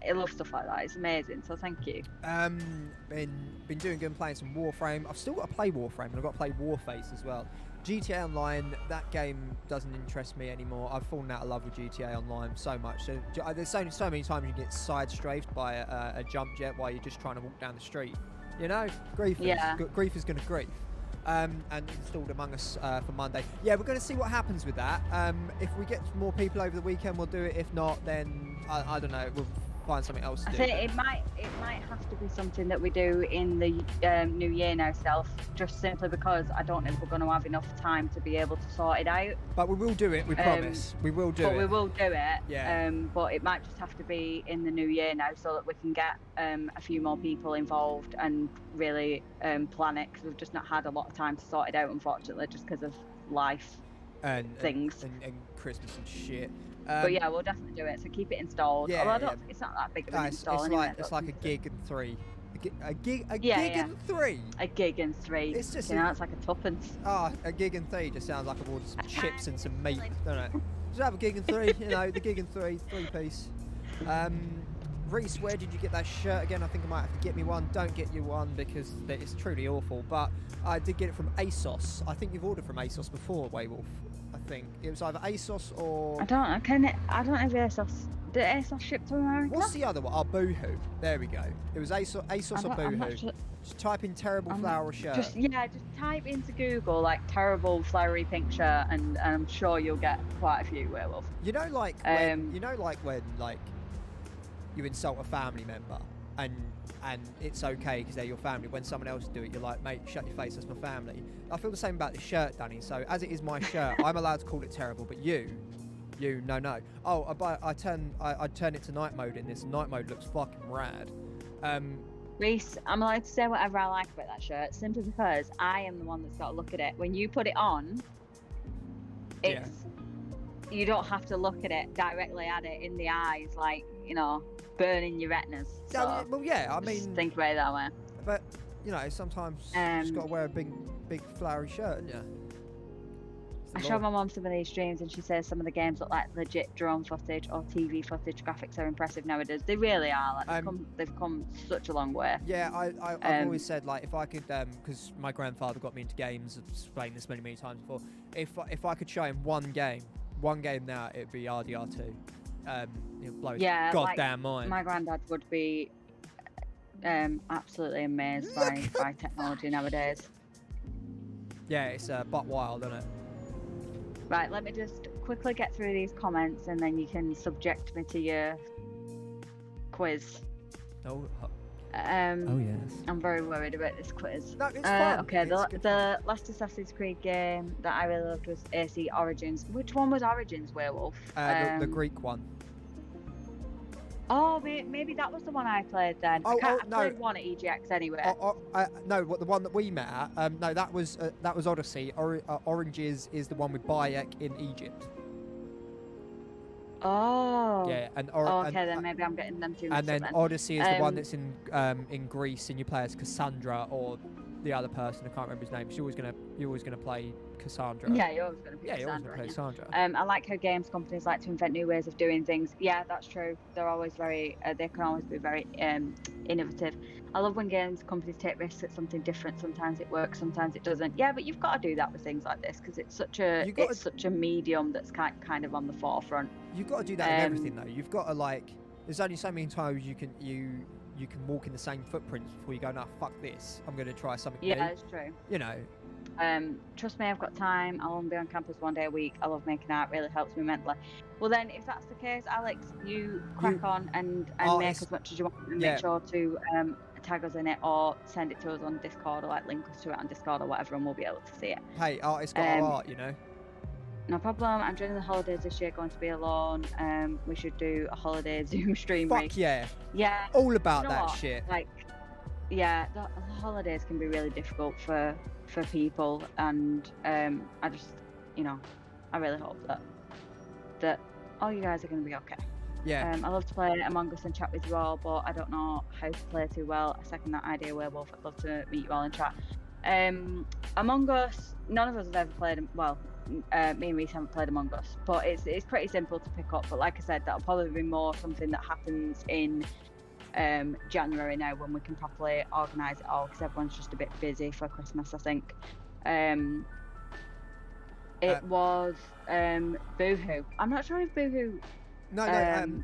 I love stuff like that. It's amazing. So thank you. Been doing good and playing some Warframe. I've still got to play Warframe, and I've got to play Warface as well. GTA Online, that game doesn't interest me anymore. I've fallen out of love with GTA Online so much. So, there's so many times you get side strafed by a jump jet while you're just trying to walk down the street. You know, grief is going to grief. And installed Among Us for Monday. Yeah, we're going to see what happens with that. If we get more people over the weekend, we'll do it. If not, then I don't know. We'll find something else to do. I think it might have to be something that we do in the new year now, just simply because I don't know if we're going to have enough time to be able to sort it out. But we will do it, we promise. We will do it. We will do it. Yeah. But it might just have to be in the new year now so that we can get a few more people involved and really plan it, because we've just not had a lot of time to sort it out, unfortunately, just because of life and things. And Christmas and shit. But yeah, we'll definitely do it. So keep it installed. Yeah, although it's not that big of an install. It's like a gig and three. A gig and three. A gig and three. It's just it's like a tuppence. A gig and three just sounds like I ordered some chips and some meat, don't it? Just have a gig and three. You know, the gig and three piece. Reece, where did you get that shirt again? I think I might have to get me one. Don't get you one because it's truly awful. But I did get it from ASOS. I think you've ordered from ASOS before, Waywolf. I think it was either ASOS or I don't know if ASOS did ASOS ship to America. What's the other one? Oh, Boohoo. There we go. It was ASOS or Boohoo. Sure. Just type in terrible flower shirt. Just type into Google like terrible flowery pink shirt, and I'm sure you'll get quite a few, Werewolf. You know, like when you insult a family member and it's okay because they're your family. When someone else do it, you're like, mate, shut your face, that's my family. I feel the same about this shirt, Dani. So as it is my shirt, I'm allowed to call it terrible, but you, no. Oh, I turn it to night mode in this. Night mode looks fucking rad. Reece, I'm allowed to say whatever I like about that shirt, simply because I am the one that's got to look at it. When you put it on, you don't have to look at it directly at it in the eyes, like, you know, burning your retinas. So well, yeah, I mean, think about it that way. But you know, sometimes you just got to wear a big flowery shirt, haven't you? I showed my mum some of these streams, and she says some of the games look like legit drone footage or TV footage. Graphics are impressive nowadays. They really are. Like, they've come such a long way. Yeah, I've always said, like, if I could, because my grandfather got me into games. I've explained this many times before. If I could show him one game now, it'd be RDR2. It blows goddamn mind. My granddad would be absolutely amazed by technology nowadays. Yeah, it's butt wild, isn't it? Right, let me just quickly get through these comments, and then you can subject me to your quiz. Oh yes. I'm very worried about this quiz. No, it's fun. Okay, the last Assassin's Creed game that I really loved was AC Origins. Which one was Origins, Werewolf? The Greek one. Oh, maybe that was the one I played then. Oh, I no. played one at EGX anyway. No, what the one that we met at? No, that was Odyssey. Oranges is the one with Bayek in Egypt. Oh. Yeah, okay, then maybe I'm getting them too mixed and then up then. Odyssey is the one that's in Greece, and you play as Cassandra or the other person. I can't remember his name. You're always gonna play Cassandra. Yeah, you're always going to play Yeah, you're always Cassandra. gonna play Cassandra. I like how games companies like to invent new ways of doing things. Yeah, that's true. They're always very, they can always be very innovative. I love when games companies take risks at something different. Sometimes it works, sometimes it doesn't. Yeah, but you've got to do that with things like this because it's such a medium that's kind of on the forefront. You've got to do that with everything though. You've got to there's only so many times you can walk in the same footprints before you go, no, fuck this. I'm going to try something new. Yeah, that's true. You know. Trust me, I've got time. I'll only be on campus 1 day a week. I love making art. Really helps me mentally. Well, then, if that's the case, Alex, you crack on and make as much as you want, and make sure to tag us in it or send it to us on Discord or link us to it on Discord or whatever, and we'll be able to see it. Hey, artists got our art, you know. No problem. I'm during the holidays this year going to be alone. We should do a holiday Zoom stream. Fuck yeah. Yeah. All about that shit. Yeah, the holidays can be really difficult for people, and I just, I really hope that all you guys are going to be okay. Yeah. I love to play Among Us and chat with you all, but I don't know how to play too well. I second that idea, Werewolf. I'd love to meet you all and chat. Among Us, none of us have ever played. Well, me and Reece haven't played Among Us, but it's pretty simple to pick up. But like I said, that'll probably be more something that happens in January now, when we can properly organise it all, because everyone's just a bit busy for Christmas, I think. It was Boohoo. I'm not sure if Boohoo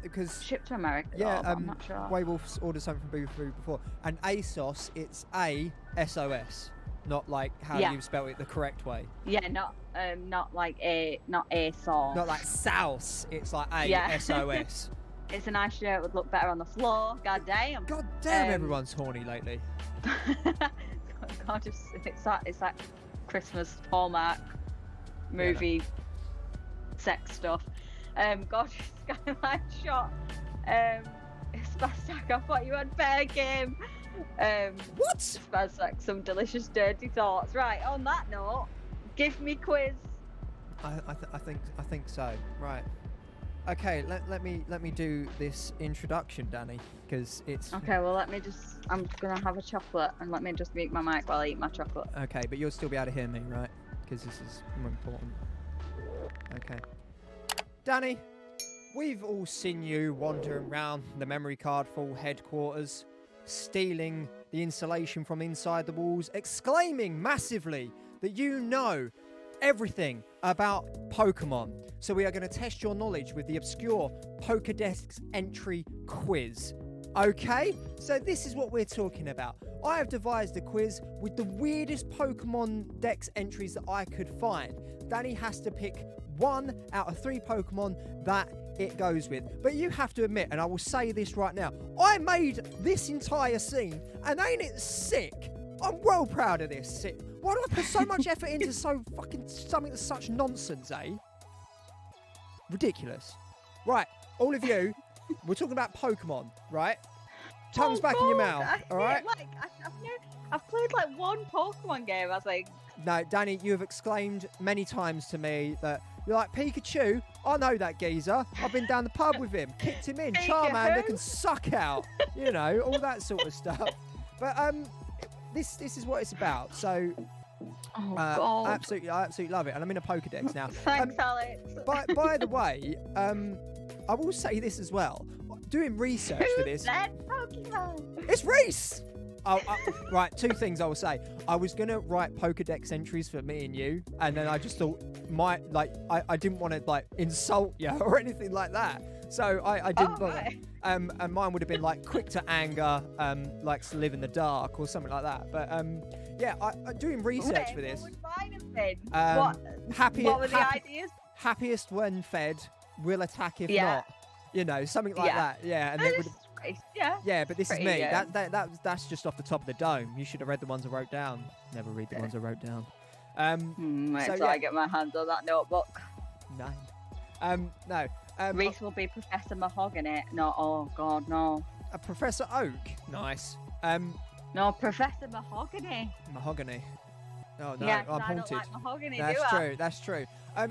because shipped to America. Yeah, I'm not sure. Werewolf's ordered something from Boohoo before, and ASOS, it's ASOS, not like how you spell it the correct way. Yeah, not like ASOS. Not like Souse. It's like ASOS. It's a nice shirt. Would look better on the floor. God damn. God damn, everyone's horny lately. God, it's that Christmas Hallmark movie sex stuff. Gorgeous skyline shot. Spazak, I thought you had fair game. What? Spazak, some delicious dirty thoughts. Right, on that note, give me quiz. I think so. Right. Okay, let me do this introduction, Dani, because it's... Okay, well, I'm going to have a chocolate, and let me just mute my mic while I eat my chocolate. Okay, but you'll still be able to hear me, right? Because this is more important. Okay. Dani, we've all seen you wandering around the memory card full headquarters, stealing the insulation from inside the walls, exclaiming massively that you know everything about Pokemon. So we are going to test your knowledge with the obscure Pokedex entry quiz. Okay, so this is what we're talking about. I have devised a quiz with the weirdest Pokemon Dex entries that I could find. Dani has to pick 1 out of 3 Pokemon that it goes with. But you have to admit, and I will say this right now, I made this entire scene, and ain't it sick? I'm well proud of this. Why do I put so much effort into something that's such nonsense, eh? Ridiculous. Right, all of you, we're talking about Pokemon, right? Tongue's back in your mouth, all right? I've played like 1 Pokemon game, I think. No, Dani, you have exclaimed many times to me that you're like, Pikachu, I know that geezer. I've been down the pub with him, kicked him in. Charmander can suck out, all that sort of stuff. But this is what it's about. So, God. I absolutely love it, and I'm in a Pokedex now. Thanks, Alex. By the way, I will say this as well. Doing research for this. Pokemon? It's Reece. Right, 2 things I will say. I was gonna write Pokedex entries for me and you, and then I just thought I didn't want to insult you or anything like that. So I didn't bother. Right. And mine would have been quick to anger, likes to live in the dark or something like that. But yeah, I doing research for this. What would mine have been? What were the ideas? Happiest when fed, will attack if not. Something like that. Yeah, and it would. Yeah, but this is me. That's just off the top of the dome. You should have read the ones I wrote down. Never read the ones I wrote down. So I get my hands on that notebook. No. No. Reece will be Professor Mahogany. No, oh God, no. Professor Oak. Nice. No, Professor Mahogany. Mahogany. Oh no, Yeah, 'cause I'm I haunted. don't like mahogany, That's do I? true. That's true.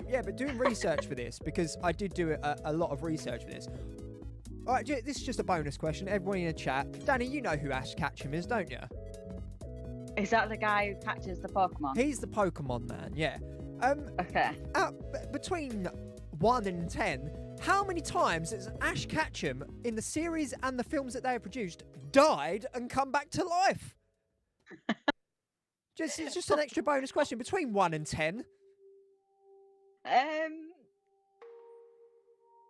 Yeah, but doing research for this, because I did do a lot of research for this. All right, this is just a bonus question. Everyone in the chat, Dani, you know who Ash Ketchum is, don't you? Is that the guy who catches the Pokemon? He's the Pokemon man. Yeah. Okay. Between 1 and 10, how many times has Ash Ketchum in the series and the films that they have produced died and come back to life? It's just an extra bonus question. Between 1 and 10.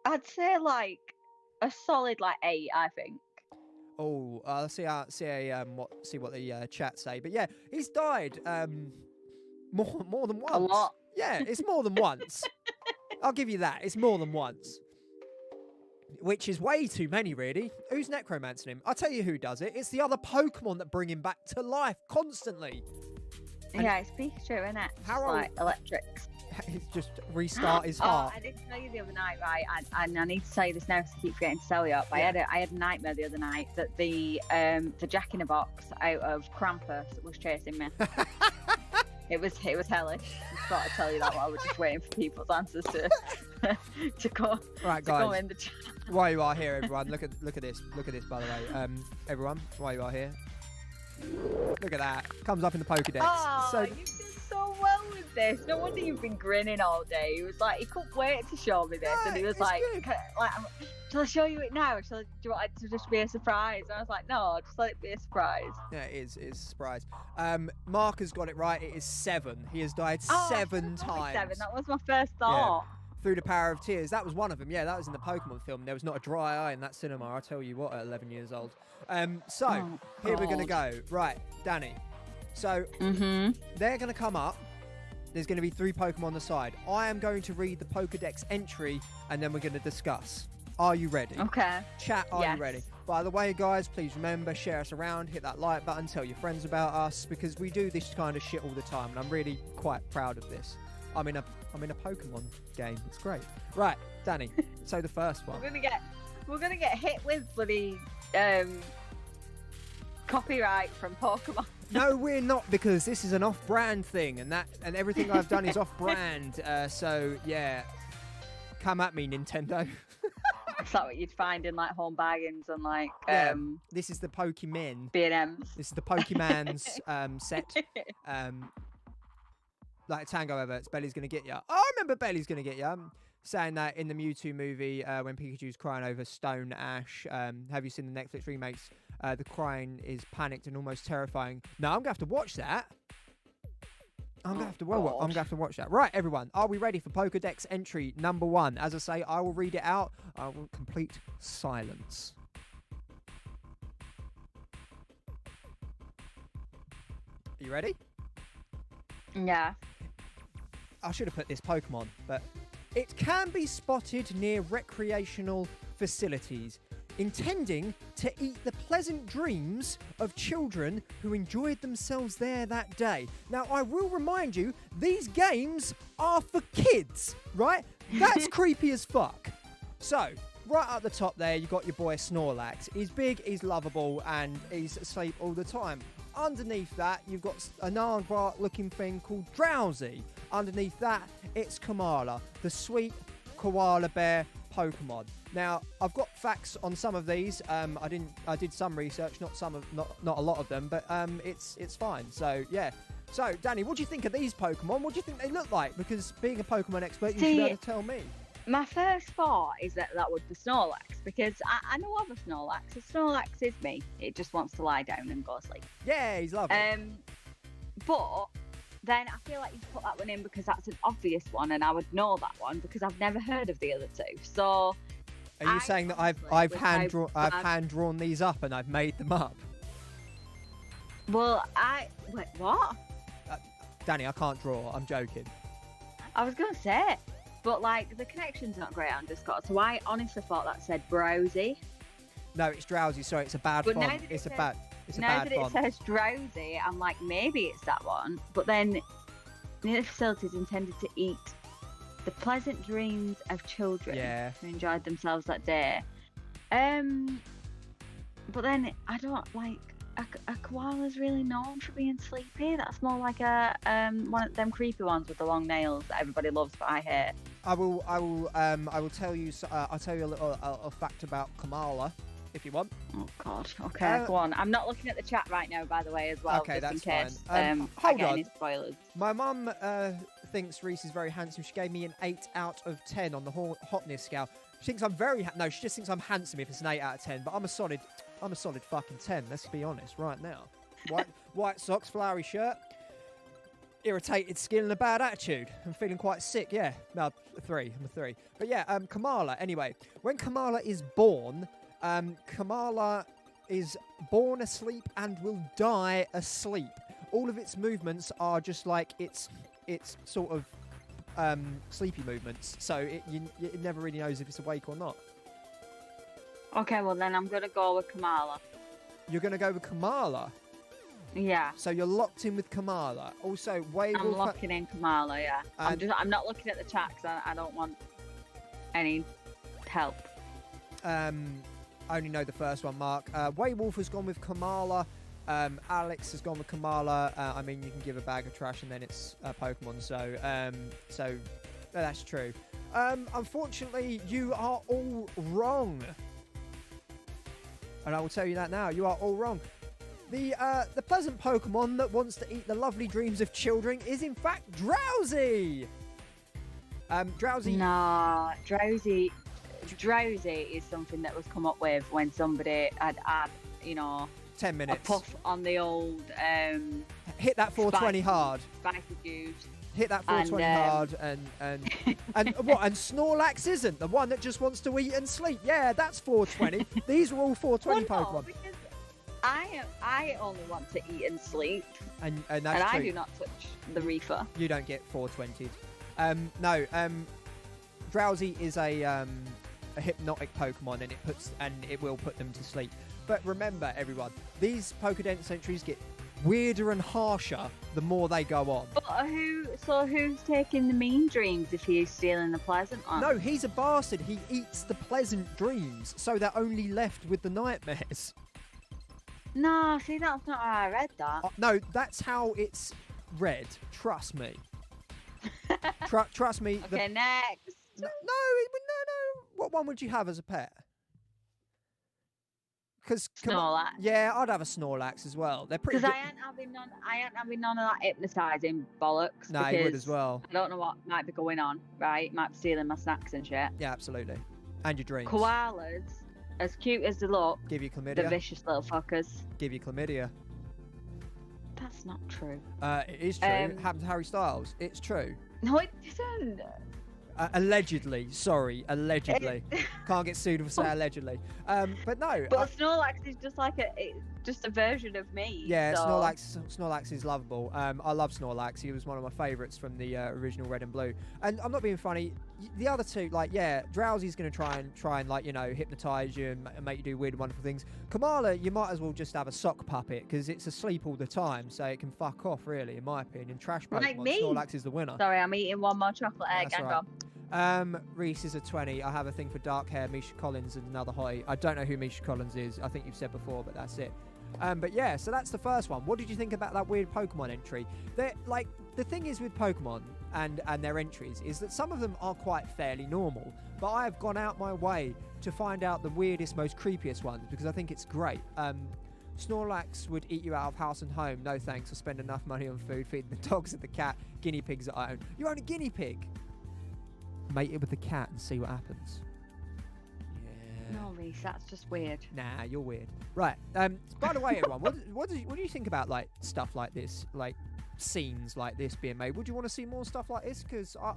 I'd say like a solid like 8, I think. Oh, let's see what the chat say. But yeah, he's died more than once. A lot. Yeah, it's more than once. I'll give you that. It's more than once. Which is way too many, really. Who's necromancing him? I'll tell you who does it. It's the other Pokemon that bring him back to life constantly. And yeah, it's Pikachu, isn't it? How like electrics. He's just restart his heart. Oh, I didn't tell you the other night, right? And I need to tell you this now because I keep forgetting to tell you. But Yeah. I had a nightmare the other night that the Jack in a Box out of Krampus was chasing me. It was hellish. I just thought I'd tell you that while we're just waiting for people's answers to go. Right, to guys. go in the chat. While you are here, everyone, look at this. Look at this, by the way. Everyone, while you are here, look at that. Comes up in the Pokedex. Oh, So you did so well with this. No wonder you've been grinning all day. He was like, he couldn't wait to show me this, and he was it's like, good. shall I show you it now? Do you want it to just be a surprise? And I was like, no, just let it be a surprise. Yeah, it is a surprise. Mark has got it right. It is 7. He has died Oh, 7 it's only times. 7. That was my first thought. Through the power of tears. That was one of them. Yeah, that was in the Pokemon film. There was not a dry eye in that cinema. I'll tell you what, at 11 years old. Here we're going to go. Right, Dani. So they're going to come up. There's going to be 3 Pokemon on the side. I am going to read the Pokedex entry, and then we're going to discuss. Are you ready? Okay. Chat, are Yes. you ready? By the way, guys, please remember, share us around, hit that like button, tell your friends about us, because we do this kind of shit all the time, and I'm really quite proud of this. I'm in a Pokemon game. It's great. Right, Dani. So the first one. We're gonna get hit with bloody copyright from Pokemon. No, we're not, because this is an off-brand thing, and everything I've done is off-brand. So yeah, come at me, Nintendo. Is that what you'd find in like Home Bargains and like This is the Pokemon. B&M's? This is the Pokemon's set. Like Tango Everts, Belly's gonna get ya. Oh, I remember Belly's gonna get ya. Saying that in the Mewtwo movie when Pikachu's crying over Stone Ash. Have you seen the Netflix remakes? The crying is panicked and almost terrifying. No, I'm gonna have to watch that. I'm gonna have to watch that. Right, everyone, are we ready for Pokedex entry number 1? As I say, I will read it out. I will complete silence. Are you ready? Yeah. I should have put this Pokemon, but it can be spotted near recreational facilities, intending to eat the pleasant dreams of children who enjoyed themselves there that day. Now, I will remind you, these games are for kids, right? That's creepy as fuck. So, right at the top there, you've got your boy Snorlax. He's big, he's lovable, and he's asleep all the time. Underneath that, you've got an aardvark-looking thing called Drowsy. Underneath that, it's Kamala, the sweet koala bear Pokemon. Now, I've got facts on some of these. I did some research, not a lot of them, but it's fine. So yeah. So Dani, what do you think of these Pokemon? What do you think they look like? Because being a Pokemon expert, you should be able to tell me. My first thought is that would be Snorlax, because I know of a Snorlax. A Snorlax is me. It just wants to lie down and go to sleep. Yeah, he's lovely. But then I feel like you put that one in because that's an obvious one, and I would know that one because I've never heard of the other 2. So, are you saying that I've hand drawn these up and I've made them up? Well, wait, what? Dani, I can't draw. I'm joking. I was gonna say, but like the connection's not great on Discord, so I honestly thought that said Browsy. No, it's Drowsy. Sorry, it's a bad font. It's a bad Now that font. it says Drowsy, I'm like, maybe it's that one. But then, near the facilities intended to eat the pleasant dreams of children Yeah. who enjoyed themselves that day. But then I don't like a koala's really known for being sleepy. That's more like a one of them creepy ones with the long nails that everybody loves but I hate. I will tell you. I'll tell you a little a fact about Kamala, if you want. Oh God. Okay, go on. I'm not looking at the chat right now, by the way, as well. Okay, just that's in case, fine. I Hold get on. any spoilers. My mum thinks Reece is very handsome. She gave me an 8 out of 10 on the hotness scale. She thinks I'm very no. She just thinks I'm handsome if it's an 8 out of 10. But I'm a solid fucking 10. Let's be honest, right now. White socks, flowery shirt, irritated skin, and a bad attitude. I'm feeling quite sick. Yeah, no, I'm a 3. But yeah, Kamala. Anyway, when Kamala is born, Kamala is born asleep and will die asleep. All of its movements are just like it's sort of sleepy movements. So it never really knows if it's awake or not. Okay, well then I'm gonna go with Kamala. You're gonna go with Kamala. Yeah. So you're locked in with Kamala. Also, Waywolf. I'm locking in Kamala. Yeah. I'm not looking at the chat because I don't want any help. I only know the first one, Mark. Waywolf has gone with Kamala. Alex has gone with Kamala. I mean, you can give a bag of trash and then it's Pokemon. So that's true. Unfortunately, you are all wrong. And I will tell you that now. You are all wrong. The pleasant Pokemon that wants to eat the lovely dreams of children is in fact Drowsy. Drowsy. Nah, Drowsy is something that was come up with when somebody had 10 minutes. A puff on the old hit that 420 hard. Spicy juice. Hit that 420 hard and what? And Snorlax isn't the one that just wants to eat and sleep. Yeah, that's 420. These are all 420 Pokemon. No, because I only want to eat and sleep. And that's and true. I do not touch the reefer. You don't get 420'd. No. Drowsy is a hypnotic Pokemon, and it will put them to sleep. But remember, everyone, these Pokedex entries get weirder and harsher the more they go on. But who's taking the mean dreams if he's stealing the pleasant ones? No, he's a bastard. He eats the pleasant dreams, so they're only left with the nightmares. No, see, that's not how I read that. No, that's how it's read. Trust me. Trust me. Okay, next. No. What one would you have as a pet? Snorlax. Yeah, I'd have a Snorlax as well. They're pretty. Because I ain't having none of that hypnotising bollocks. No, you would as well. I don't know what might be going on. Right, might be stealing my snacks and shit. Yeah, absolutely. And your dreams. Koalas, as cute as they look, give you chlamydia. the vicious little fuckers. Give you chlamydia. That's not true. It is true. It happened to Harry Styles. It's true. No, it didn't. Allegedly. Allegedly. Can't get sued for saying allegedly. But no. But Snorlax is just like just a version of me. Yeah, so. Snorlax is lovable. I love Snorlax. He was one of my favourites from the original Red and Blue. And I'm not being funny. The other two, Drowsy's going to try and hypnotise you and make you do weird and wonderful things. Kamala, you might as well just have a sock puppet because it's asleep all the time, so it can fuck off, really, in my opinion. Trash Pokemon. Like me. Snorlax is the winner. Sorry, I'm eating one more chocolate egg. That's all right. Reece is a 20. I have a thing for dark hair. Misha Collins is another hottie. I don't know who Misha Collins is. I think you've said before, but that's it. But yeah, so that's the first one. What did you think about that weird Pokemon entry? The thing is with Pokemon and their entries is that some of them are quite fairly normal, but I have gone out my way to find out the weirdest, most creepiest ones because I think it's great. Snorlax would eat you out of house and home. No thanks. I spend enough money on food, feeding the dogs and the cat, guinea pigs that I own. You own a guinea pig. Mate it with the cat and see what happens. Yeah. No, Reece, that's just weird. Nah, you're weird. Right. By the way, everyone, what do you think about stuff like this, like scenes like this being made? Would you want to see more stuff like this? Because I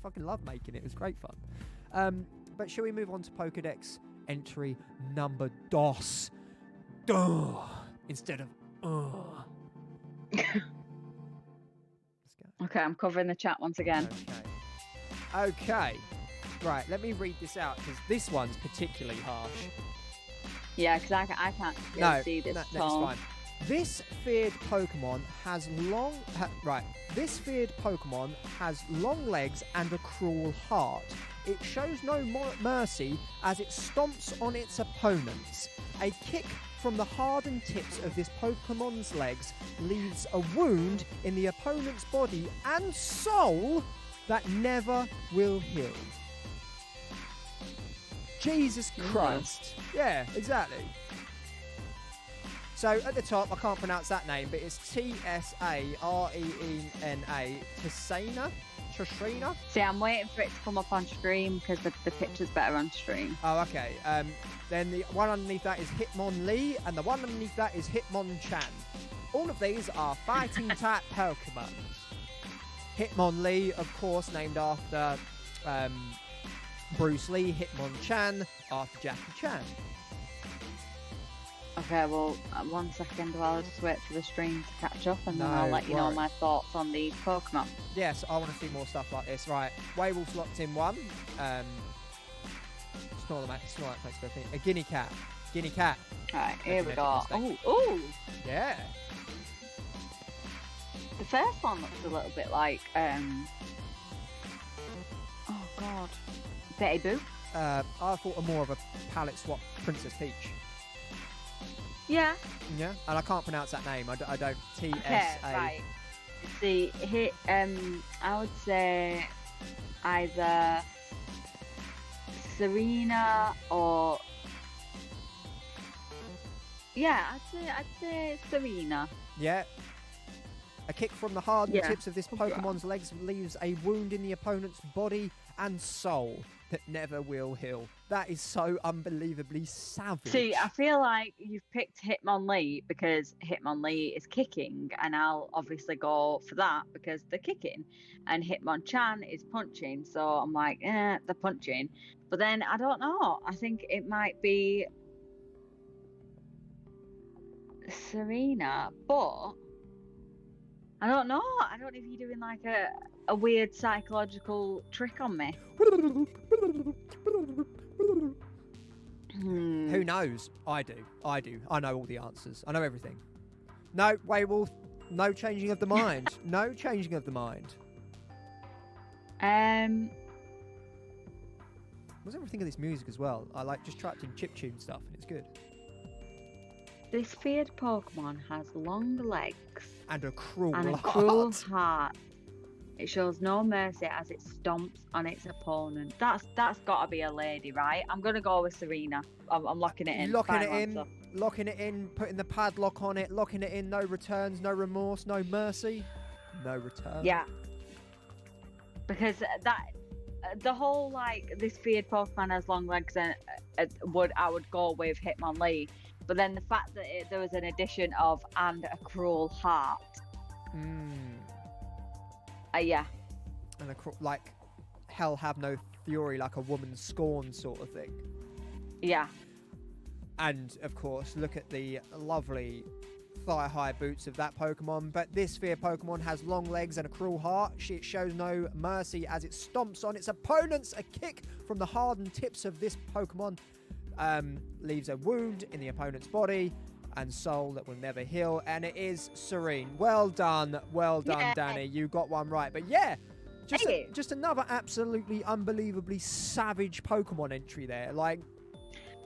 fucking love making it. It was great fun. But shall we move on to Pokedex entry number dos? Duh, instead of Let's go. Okay, I'm covering the chat once again. Okay. Right, let me read this out because this one's particularly harsh. Yeah, because I can't really see this that's tall. fine. This feared Pokemon has This feared Pokemon has long legs and a cruel heart. It shows no mercy as it stomps on its opponents. A kick from the hardened tips of this Pokemon's legs leaves a wound in the opponent's body and soul that never will heal. Jesus Christ. Yeah, exactly. So at the top, I can't pronounce that name, but it's Tsareena. Trishina? See, I'm waiting for it to come up on stream because the picture's better on stream. Oh, okay. Then the one underneath that is Hitmonlee, and the one underneath that is Hitmonchan. All of these are fighting type Pokemon. Hitmonlee, of course, named after Bruce Lee. Hitmonchan after Jackie Chan. Okay, well, 1 second while I just wait for the stream to catch up, and then I'll let you know my thoughts on these Pokemon. Yes, I want to see more stuff like this. Right, Waywolf's locked in one. Snorlax makes a thing. A guinea cat. Guinea cat. Right, here we go. Oh! Yeah. The first one looks a little bit like, oh god, Betty Boop. I thought more of a palette swap Princess Peach. Yeah. Yeah, and I can't pronounce that name. I don't. Tsa. Okay, right. See, I would say either Serena or I'd say Serena. Yeah. A kick from the hardened tips of this Pokemon's legs leaves a wound in the opponent's body and soul that never will heal. That is so unbelievably savage. See, I feel like you've picked Hitmonlee because Hitmonlee is kicking, and I'll obviously go for that because they're kicking. And Hitmonchan is punching, so I'm like, they're punching. But then, I don't know. I think it might be Serena, but I don't know. I don't know if you're doing like a weird psychological trick on me. Who knows? I do. I know all the answers. I know everything. No, Waywolf. No changing of the mind. No changing of the mind. What's everything of this music as well? I like just trapped in chiptune stuff, and it's good. This feared Pokemon has long legs and a cruel heart. It shows no mercy as it stomps on its opponent. That's got to be a lady, right? I'm gonna go with Serena. I'm locking it in. Locking it in. Putting the padlock on it. Locking it in. No returns. No remorse. No mercy. No return. Yeah. Because the whole like this feared Pokemon has long legs and I would go with Hitmonlee. But then the fact that there was an addition of and a cruel heart. Yeah. And like hell have no fury, like a woman's scorn sort of thing. Yeah. And of course, look at the lovely thigh-high boots of that Pokemon. But this fear Pokemon has long legs and a cruel heart. It shows no mercy as it stomps on its opponents. A kick from the hardened tips of this Pokemon leaves a wound in the opponent's body and soul that will never heal, and it is Serene. Well done, Dani. You got one right. But yeah, just another absolutely unbelievably savage Pokemon entry there. Like,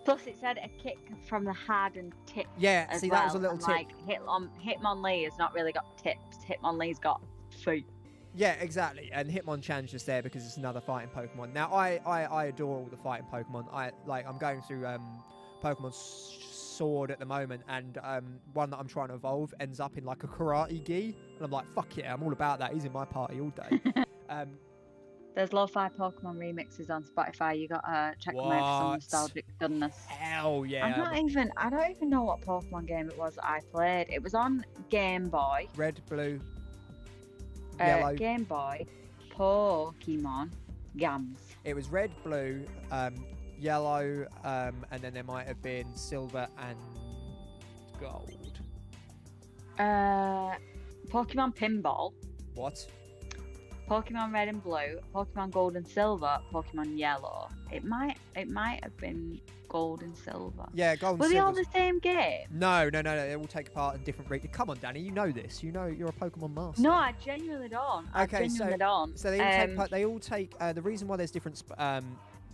plus it said a kick from the hardened tip. Yeah, see, that was a little tip. Like Hitmonlee has not really got tips. Hitmonlee's got feet. Yeah, exactly. And Hitmonchan's just there because it's another fighting Pokemon. Now, I adore all the fighting Pokemon. I'm going through Pokemon Sword at the moment, and one that I'm trying to evolve ends up in like a karate gi, and I'm like, fuck yeah, I'm all about that. He's in my party all day. There's lo-fi Pokemon remixes on Spotify. You gotta check them out for some nostalgic goodness. Hell yeah! I don't even know what Pokemon game it was that I played. It was on Game Boy. Red, blue, yellow. Game Boy, Pokemon Gams. It was red, blue, yellow, and then there might have been silver and gold. Pokemon Pinball. What? Pokemon Red and Blue, Pokemon Gold and Silver, Pokemon Yellow. It might have been gold and silver. Yeah, gold and Were they silver. all the same game? No. They all take part in different regions. Come on, Dani, you know this. You know you're a Pokemon master. No, I genuinely don't. Okay, don't. So they all take part. They all take. The reason why there's different.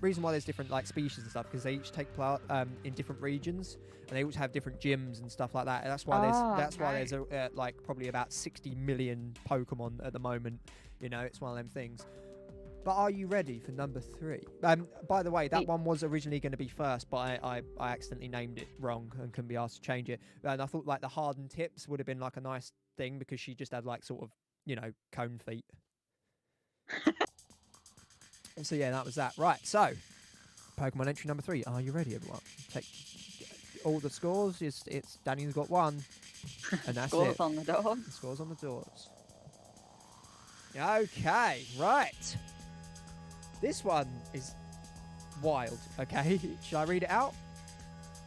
Reason why there's different like species and stuff because they each take part in different regions and they each have different gyms and stuff like that. And that's why there's like probably about 60 million Pokemon at the moment. You know, it's one of them things. But are you ready for number 3? By the way, that one was originally going to be first, but I accidentally named it wrong and couldn't be asked to change it. And I thought like the hardened tips would have been like a nice thing because she just had like sort of, you know, cone feet. So yeah, that was that. Right, so Pokemon entry number 3. Are you ready, everyone? Take all the scores. It's Daniel's got 1, and that's scores it. on the doors. The scores on the doors. Okay, right. This one is wild. Okay, should I read it out?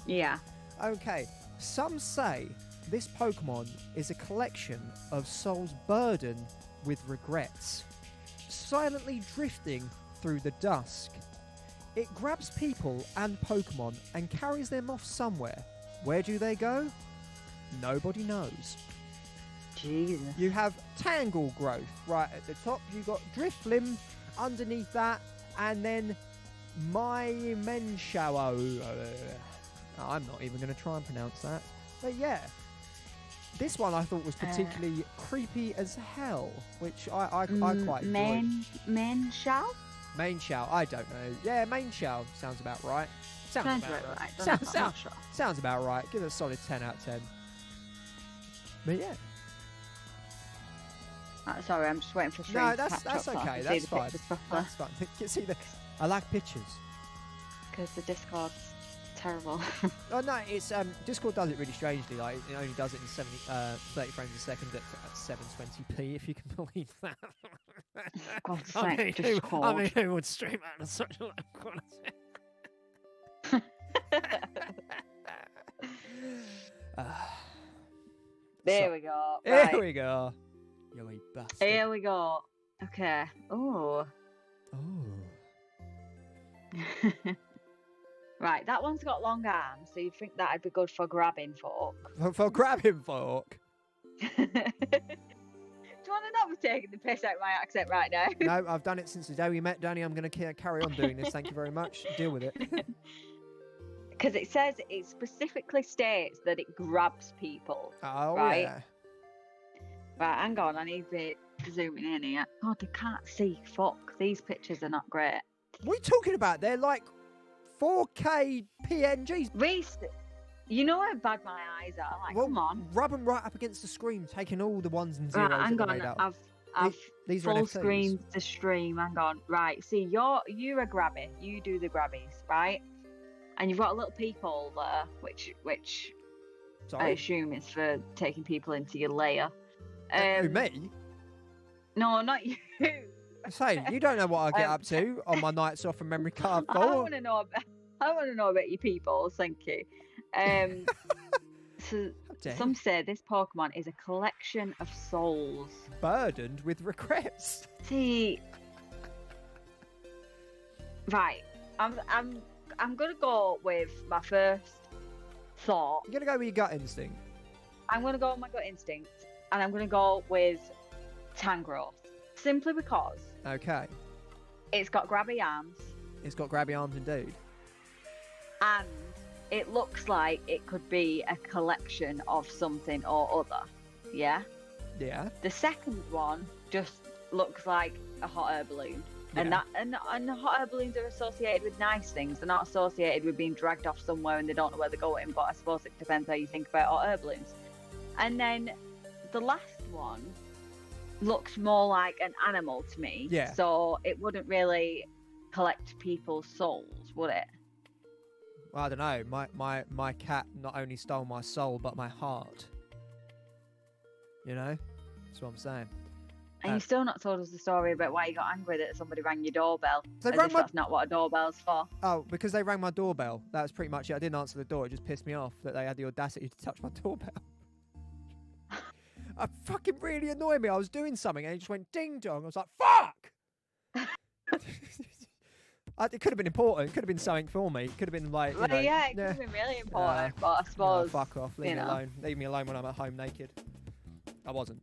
Yeah. Okay. Some say this Pokemon is a collection of souls burdened with regrets, silently drifting through the dusk. It grabs people and Pokemon and carries them off somewhere. Where do they go? Nobody knows. Jesus. You have Tangle Growth right at the top. You got Driflim underneath that, and then My Menshao. I'm not even going to try and pronounce that. But yeah, this one I thought was particularly creepy as hell, which I quite enjoyed. Menshao? Mainshao, I don't know. Yeah, Mainshao sounds about right. Sounds about right. Sounds about right. Give it a solid 10 out of 10. But yeah. Sorry, I'm just waiting for stream. No, that's okay. That's fine. That's fine. See I like pictures. Because the Discord's terrible. Oh no, it's Discord does it really strangely. Like it only does it in 30 frames a second at 720p, if you can believe that. God's sake, Discord. I mean, who would stream out in such low quality? There we go. Here Right. we go. You wee bastard. Here we go. Okay. Oh. Oh. Right, that one's got long arms, so you'd think that'd be good for grabbing folk. For grabbing folk. Do you want to not be taking the piss out of my accent right now? No, I've done it since the day we met, Dani. I'm going to carry on doing this. Thank you very much. Deal with it. Because it says, it specifically states that it grabs people. Oh, right? yeah. Right, hang on, I need to be zooming in here. God, I can't see. Fuck, these pictures are not great. What are you talking about? They're like 4K PNGs. Reece, you know how bad my eyes are. Like, come on. Rub them right up against the screen, taking all the ones and zeros. Right, hang that on. made out. I've These are full NFTs. screen the stream. Hang on. Right, see, you're a grabby. You do the grabbies, right? And you've got a little peephole there, which I Sorry? assume is for taking people into your lair. Who, me? No, not you. Say, you don't know what I get up to on my nights off from memory card. I want to know about your people. Thank you. So some say this Pokemon is a collection of souls burdened with regrets. See, right. I'm gonna go with my first thought. You're gonna go with your gut instinct. I'm gonna go with my gut instinct, and I'm gonna go with Tangrowth, simply because Okay. it's got grabby arms It's got grabby arms indeed. and it looks like it could be a collection of something or other. Yeah. Yeah. The second one just looks like a hot air balloon. Yeah. And hot air balloons are associated with nice things. They're not associated with being dragged off somewhere and they don't know where they're going. But I suppose it depends how you think about hot air balloons. And then the last one looks more like an animal to me. Yeah. So it wouldn't really collect people's souls, would it? Well, I don't know. My cat not only stole my soul, but my heart. You know? That's what I'm saying. And you still not told us the story about why you got angry that somebody rang your doorbell. They As rang if my- that's not what a doorbell's for. Oh, because they rang my doorbell. That was pretty much it. I didn't answer the door. It just pissed me off that they had the audacity to touch my doorbell. It fucking really annoyed me. I was doing something and it just went ding dong. I was like, fuck! It could have been important. It could have been something for me. It could have been like, Well, yeah, it could have been really important, but I suppose. Fuck off. Leave me alone. Leave me alone when I'm at home naked. I wasn't.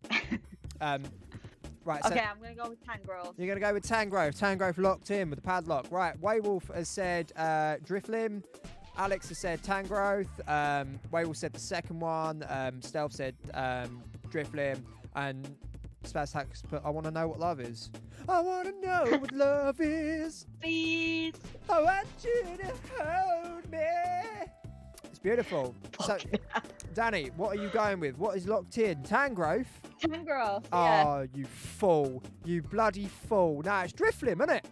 Right. So Okay, I'm gonna go with Tangrowth. you're gonna go with Tangrowth. Tangrowth locked in with the padlock. Right. Waywolf has said Driflim. Alex has said Tangrowth. Waywolf said the second one. Stealth said Driflim. And Spazhax put, I want to know what love is. I want to know what love is. Please. I want you to hold me. It's beautiful. So, Dani, what are you going with? What is locked in? Tangrowth? Tangrowth, yeah. Oh, you fool. You bloody fool. Nah, it's Driflim, isn't it?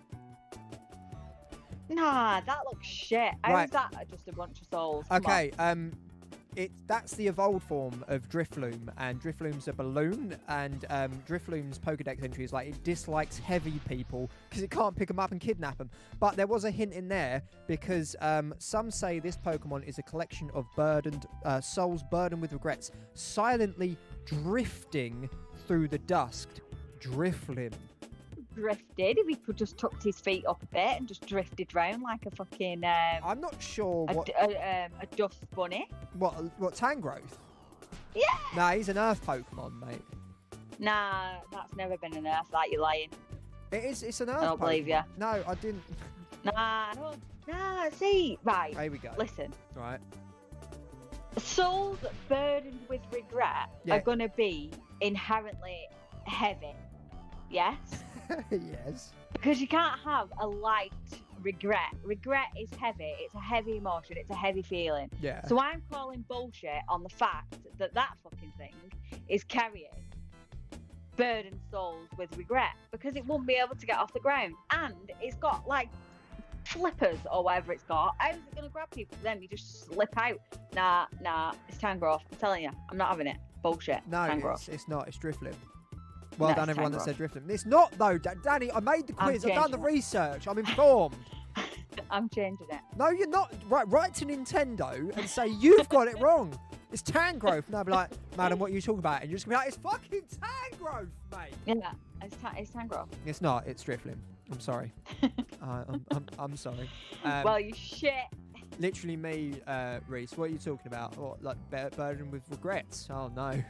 Nah, that looks shit. How Right. is that just a bunch of souls? Come Okay, that's the evolved form of Drifloom, and Drifloom's a balloon, and Drifloom's Pokedex entry is like it dislikes heavy people because it can't pick them up and kidnap them. But there was a hint in there because some say this Pokemon is a collection of souls burdened with regrets, silently drifting through the dusk. Drifloom. Drifted, if he could just tucked his feet up a bit and just drifted round like a fucking I'm not sure what a dust bunny. what Tangrowth. Yeah. Nah, he's an Earth Pokemon, mate. Nah, that's never been an Earth. That you're lying. It is. It's an Earth. I don't believe Pokemon. ya. No, I didn't. Nah, I don't. Nah, see, right. Here we go. Listen, Right. souls burdened with regret Yeah. are gonna be inherently heavy. Yes. Yes. Because you can't have a light regret. Regret is heavy. It's a heavy emotion. It's a heavy feeling. Yeah. So I'm calling bullshit on the fact that fucking thing is carrying burdened souls with regret because it won't be able to get off the ground. And it's got like flippers or whatever it's got. How's it going to grab people? Then you just slip out. Nah, it's Tangrowth. I'm telling you, I'm not having it. Bullshit. No, Tangrowth. it's not. It's Drifloom. Well No, done, it's everyone that Tangrowth. said Drifloom. It's not, though, Dani. I made the I'm quiz. I've done the changing it. research. I'm informed. I'm changing it. No, you're not. Right, write to Nintendo and say you've got it wrong. It's Tangrowth. And they'll be like, madam, what are you talking about? And you're just going to be like, it's fucking Tangrowth, mate. Yeah, it's Tangrowth. It's not. It's Drifloom. I'm sorry. I'm sorry. Well, you shit. Literally me, Reece. What are you talking about? What, like burden with regrets? Oh no.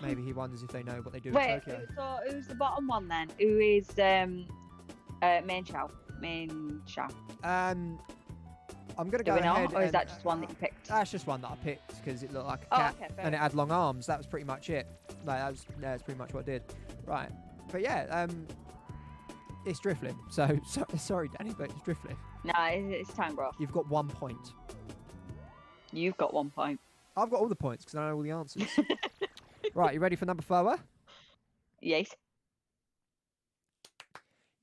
Maybe he wonders if they know what they do Wait, in Tokyo. so who's the bottom one then? Who is Main Shao? I'm gonna Do go we know, ahead. or is and- that just one that you picked? That's just one that I picked because it looked like a Oh, cat okay, fair and it had long arms. That was pretty much it. Like that's pretty much what I did. Right, but yeah, it's Drifloom. So sorry, Dani, but it's Drifloom. No, it's Tangrowth. You've got 1 point. You've got 1 point. I've got all the points because I know all the answers. Right, you ready for number 4? Yes.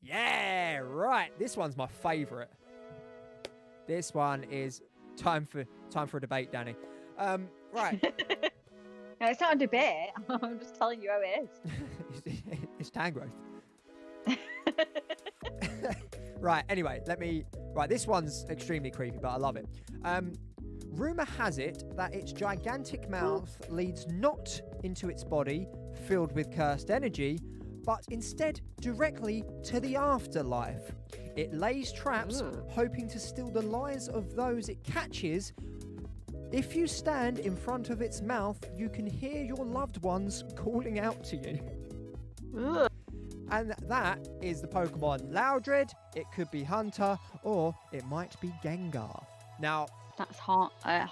Yeah, right. This one's my favourite. This one is time for a debate, Dani. Right. No, it's not a debate. I'm just telling you how it is. It's Tangrowth. Right, anyway, right, this one's extremely creepy, but I love it. Rumour has it that its gigantic mouth leads not into its body, filled with cursed energy, but instead directly to the afterlife. It lays traps, hoping to steal the lives of those it catches. If you stand in front of its mouth, you can hear your loved ones calling out to you. Ugh. And that is the Pokemon Loudred. It could be Hunter, or it might be Gengar. Now, That's Haunter.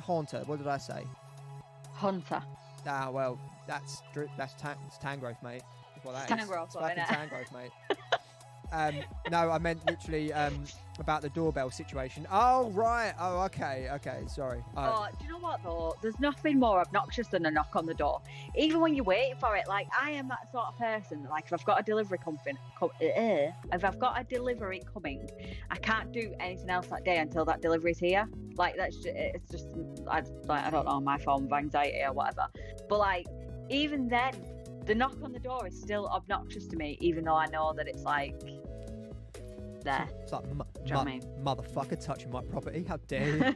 Haunter, what did I say? Hunter. Ah, well, it's Tangrowth, mate. That's what that It's is. Tangrowth, It's wasn't fucking it? Tangrowth, mate. No, I meant literally about the doorbell situation. Oh, right. Oh, okay. Sorry. Oh, do you know what though? There's nothing more obnoxious than a knock on the door. Even when you're waiting for it, like I am that sort of person. that, Like if I've got a delivery coming, I can't do anything else that day until that delivery's here. Like it's just I don't know, my form of anxiety or whatever. But like even then, the knock on the door is still obnoxious to me, even though I know that it's like there. It's like, Do you know what I mean? motherfucker touching my property. How dare you?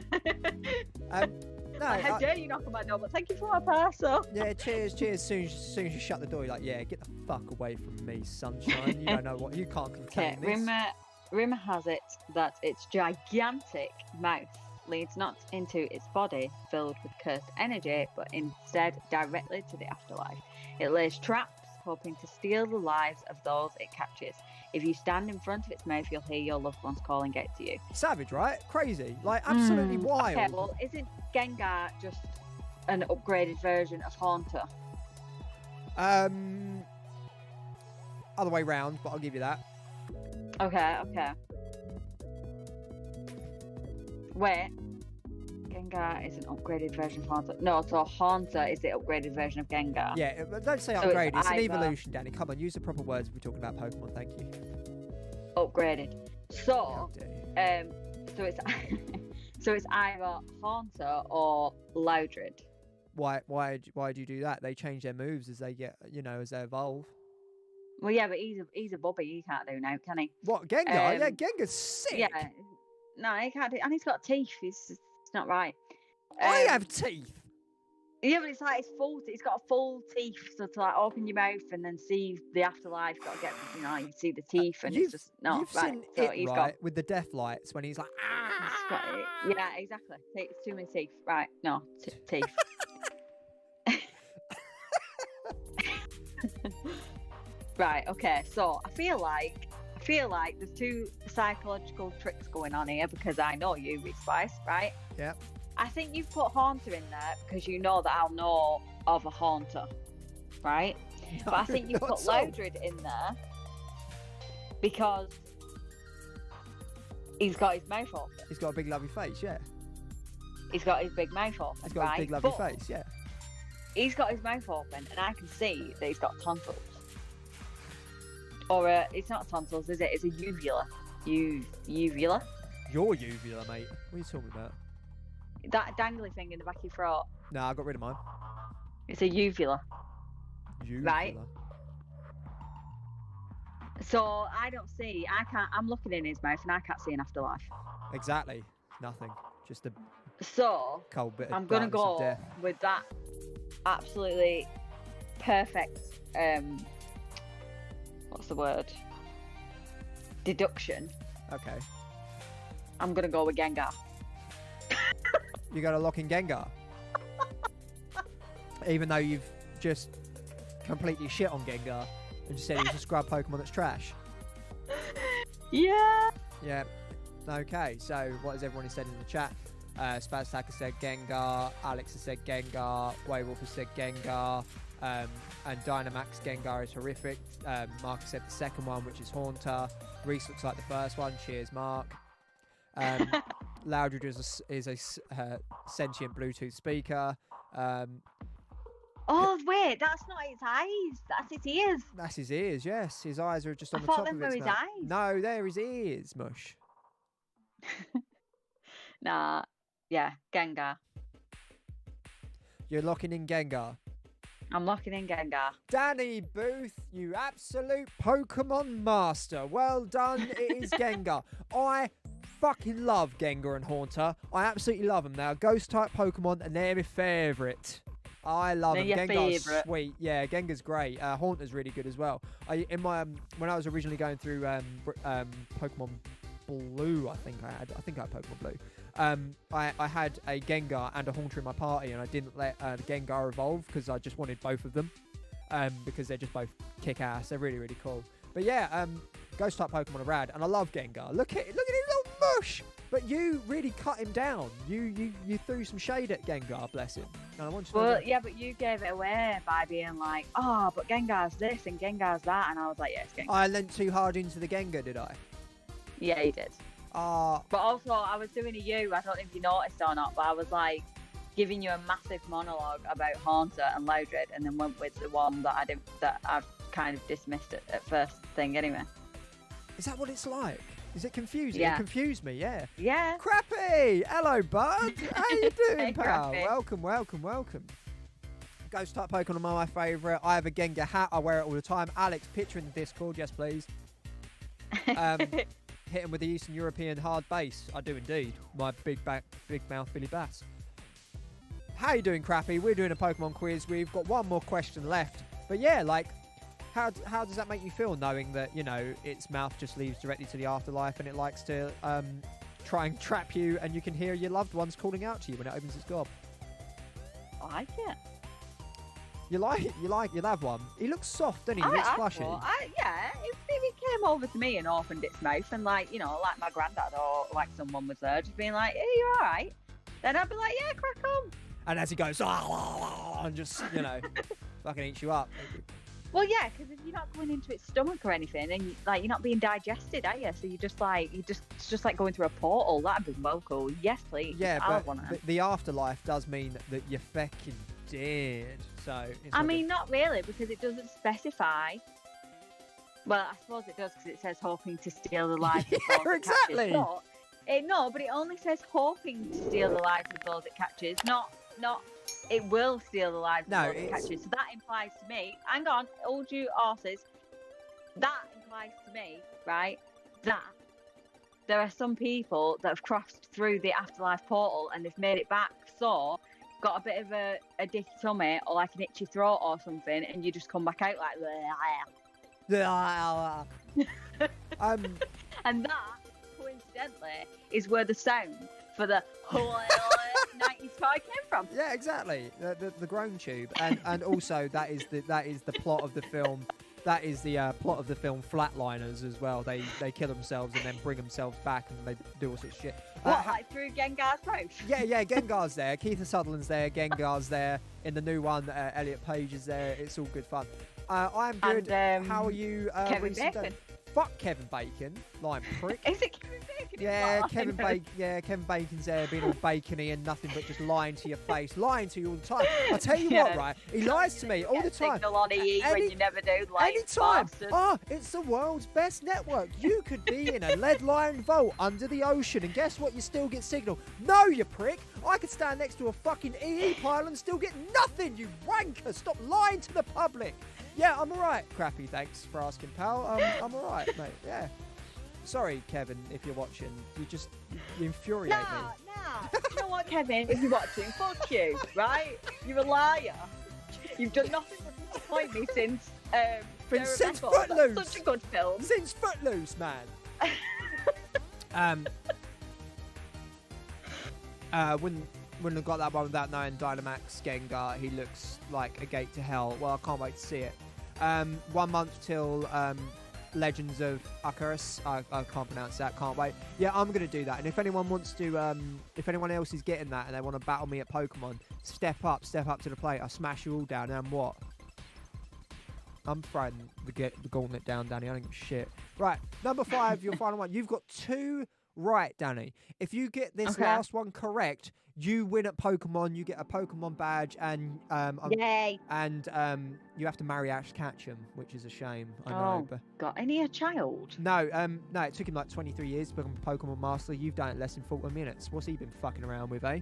No, Like, how dare you knock on my door? But thank you for my parcel. Yeah, cheers. Soon as you shut the door, you're like, yeah, get the fuck away from me, sunshine. You don't know what, you can't Okay, contain this. rumor has it that its gigantic mouth leads not into its body filled with cursed energy, but instead directly to the afterlife. It lays traps, hoping to steal the lives of those it captures. If you stand in front of its mouth, you'll hear your loved ones calling out to you. Savage, right? Crazy. Like, absolutely wild. Okay, well, isn't Gengar just an upgraded version of Haunter? Other way round, but I'll give you that. Okay. Wait. Gengar is an upgraded version of Haunter. No, so Haunter is the upgraded version of Gengar. Yeah, don't say So upgraded. It's an either- evolution, Danny. Come on, use the proper words if we're talking about Pokemon. Thank you. Upgraded. So, How dare you. so it's so it's either Haunter or Loudred. Why do you do that? They change their moves as they get, as they evolve. Well, yeah, but he's a bubby. He can't do now, can he? What, Gengar? Yeah, Gengar's sick. Yeah. No, he can't do. And he's got teeth. It's not right. I have teeth. Yeah, but it's like it's got a full teeth, so to like open your mouth and then see the afterlife, got to get, you see the teeth, and it's just not You've right. seen So it, he's right, with the death lights when he's like, got yeah, exactly. It's too many teeth. Right? No, teeth. Right. Okay. So I feel like there's two psychological tricks going on here because I know you, Reece Spice, right? Yep. I think you've put Haunter in there because you know that I'll know of a Haunter, right? But I think you not put so. Loudred in there because he's got his mouth open. He's got a big lovely face, yeah. He's got his big mouth open, He's got right? a big lovely But face, yeah. he's got his mouth open, and I can see that he's got tonsils. Or it's not tonsils, is it? It's a uvula. Uvula? Your uvula, mate. What are you talking about? That dangly thing in the back of your throat. No, I got rid of mine. It's a uvula. Uvula. Right. So I don't see. I'm looking in his mouth, and I can't see an afterlife. Exactly. Nothing. Just a So cold bit of I'm gonna darkness of go death. with that absolutely perfect. What's the word? Deduction. Okay. I'm gonna go with Gengar. You got to lock in Gengar. Even though you've just completely shit on Gengar and just said he's a scrub Pokemon that's trash. Yeah. Yeah. Okay, so what has everyone said in the chat? Spaztack has said Gengar, Alex has said Gengar, Waywolf has said Gengar, and Dynamax Gengar is horrific. Mark has said the second one, which is Haunter. Reece looks like the first one. Cheers, Mark. Loudred is a sentient Bluetooth speaker. Oh wait, that's not its eyes. That's its ears. That's his ears, yes. His eyes are just on I the thought top them of were its his mouth. eyes. No, they're his ears, mush. Nah. Yeah, Gengar. You're locking in Gengar. I'm locking in Gengar. Dani Booth, you absolute Pokemon master. Well done, it is Gengar. I fucking love Gengar and Haunter. I absolutely love them. They are ghost-type Pokemon, and they're my favourite. I love They're them. your Gengar's favourite. sweet. Yeah, Gengar's great. Haunter's really good as well. When I was originally going through Pokemon Blue, I think I had Pokemon Blue. I had a Gengar and a Haunter in my party, and I didn't let the Gengar evolve because I just wanted both of them because they're just both kick ass. They're really, really cool. But yeah, ghost type Pokemon are rad, and I love Gengar. Look at his little mush. But you really cut him down. You threw some shade at Gengar, bless him. And I want you to know Well, that- yeah, but you gave it away by being like, oh, but Gengar's this and Gengar's that, and I was like, yeah, it's Gengar. I leant too hard into the Gengar, did I? Yeah, you did. Ah, But also, I was doing a you. I don't know if you noticed or not, but I was like giving you a massive monologue about Haunter and Loudred, and then went with the one that I kind of dismissed at first thing anyway. is that what it's like? Is it confusing? Yeah. It confused me, yeah. Yeah. Crappy! Hello, bud! How you doing, Hey, pal? Crappy. Welcome. Ghost type Pokemon are my favourite. I have a Gengar hat. I wear it all the time. Alex, picture in the Discord, yes, please. Hit him with the Eastern European hard bass. I do indeed. My big mouth Billy Bass. How you doing, Crappy? We're doing a Pokemon quiz. We've got one more question left. But yeah, like, how does that make you feel, knowing that, you know, its mouth just leads directly to the afterlife and it likes to try and trap you, and you can hear your loved ones calling out to you when it opens its gob? I like it. You'll have one. He looks soft, doesn't he? He looks flushy. Yeah, if it came over to me and opened its mouth and, like, you know, like my granddad or like someone was there just being like, hey, you're all right, then I'd be like, yeah, crack on. And as he goes, and just, you know, fucking eats you up. Well, yeah, because if you're not going into its stomach or anything, and like you're not being digested, are you? So you just like it's just like going through a portal. That'd be well cool. Yes, please. Yeah, but the afterlife does mean that you're fucking dead. So I mean, not really, because it doesn't specify. Well, I suppose it does, because it says hoping to steal the lives of those it exactly. catches. No, but it only says hoping to steal the lives of those it catches, not it will steal the lives of those it catches. So that implies to me, hang on, hold you horses, that implies to me, right, that there are some people that have crossed through the afterlife portal and they've made it back, so got a bit of a dicky tummy or like an itchy throat or something, and you just come back out like and that, coincidentally, is where the sound for the 90s car came from. Yeah, exactly. The groan tube, and also that is the plot of the film. That is the plot of the film Flatliners as well. They kill themselves and then bring themselves back, and they do all sorts of shit. What, like through Gengar's mouth? Yeah, Gengar's there. Keith Sutherland's there. Gengar's there. In the new one, Elliot Page is there. It's all good fun. I'm good. And, how are you? Kevin Bacon. Fuck Kevin Bacon, lying prick. Is it Kevin Bacon? Yeah, Kevin Bacon. Yeah, Kevin Bacon's there, being all bacony and nothing but just lying to your face, lying to you all the time. I tell you what, right? He lies to me all the time. Signal on EE when you never do. Like, anytime. bastard. Oh, it's the world's best network. You could be in a lead-lined vault under the ocean, and guess what? You still get signal. No, you prick. I could stand next to a fucking EE pile and still get nothing. You wanker. Stop lying to the public. Yeah, I'm alright. Crappy, thanks for asking, pal. I'm alright, mate. Yeah. Sorry, Kevin, if you're watching. You infuriate me. Nah. You know what, Kevin? If you're watching, fuck you, right? You're a liar. You've done nothing but disappoint me since since Footloose. That's such a good film. Since Footloose, man. Wouldn't have got that one without knowing Dynamax Gengar. He looks like a gate to hell. Well, I can't wait to see it. 1 month till Legends of Arceus. I can't pronounce that. Can't wait. Yeah, I'm gonna do that. And if anyone wants to, if anyone else is getting that and they want to battle me at Pokemon, step up to the plate. I'll smash you all down. And what? I'm throwing the gauntlet down, Danny. I don't give a shit. Right, number 5, your final one. You've got 2 right, Danny. If you get this last one correct, you win at Pokemon. You get a Pokemon badge, and yay! And you have to marry Ash Ketchum, which is a shame. I know. But God, ain't he a child? No, no. It took him like 23 years to become a Pokemon Master. You've done it less than 40 minutes. What's he been fucking around with, eh?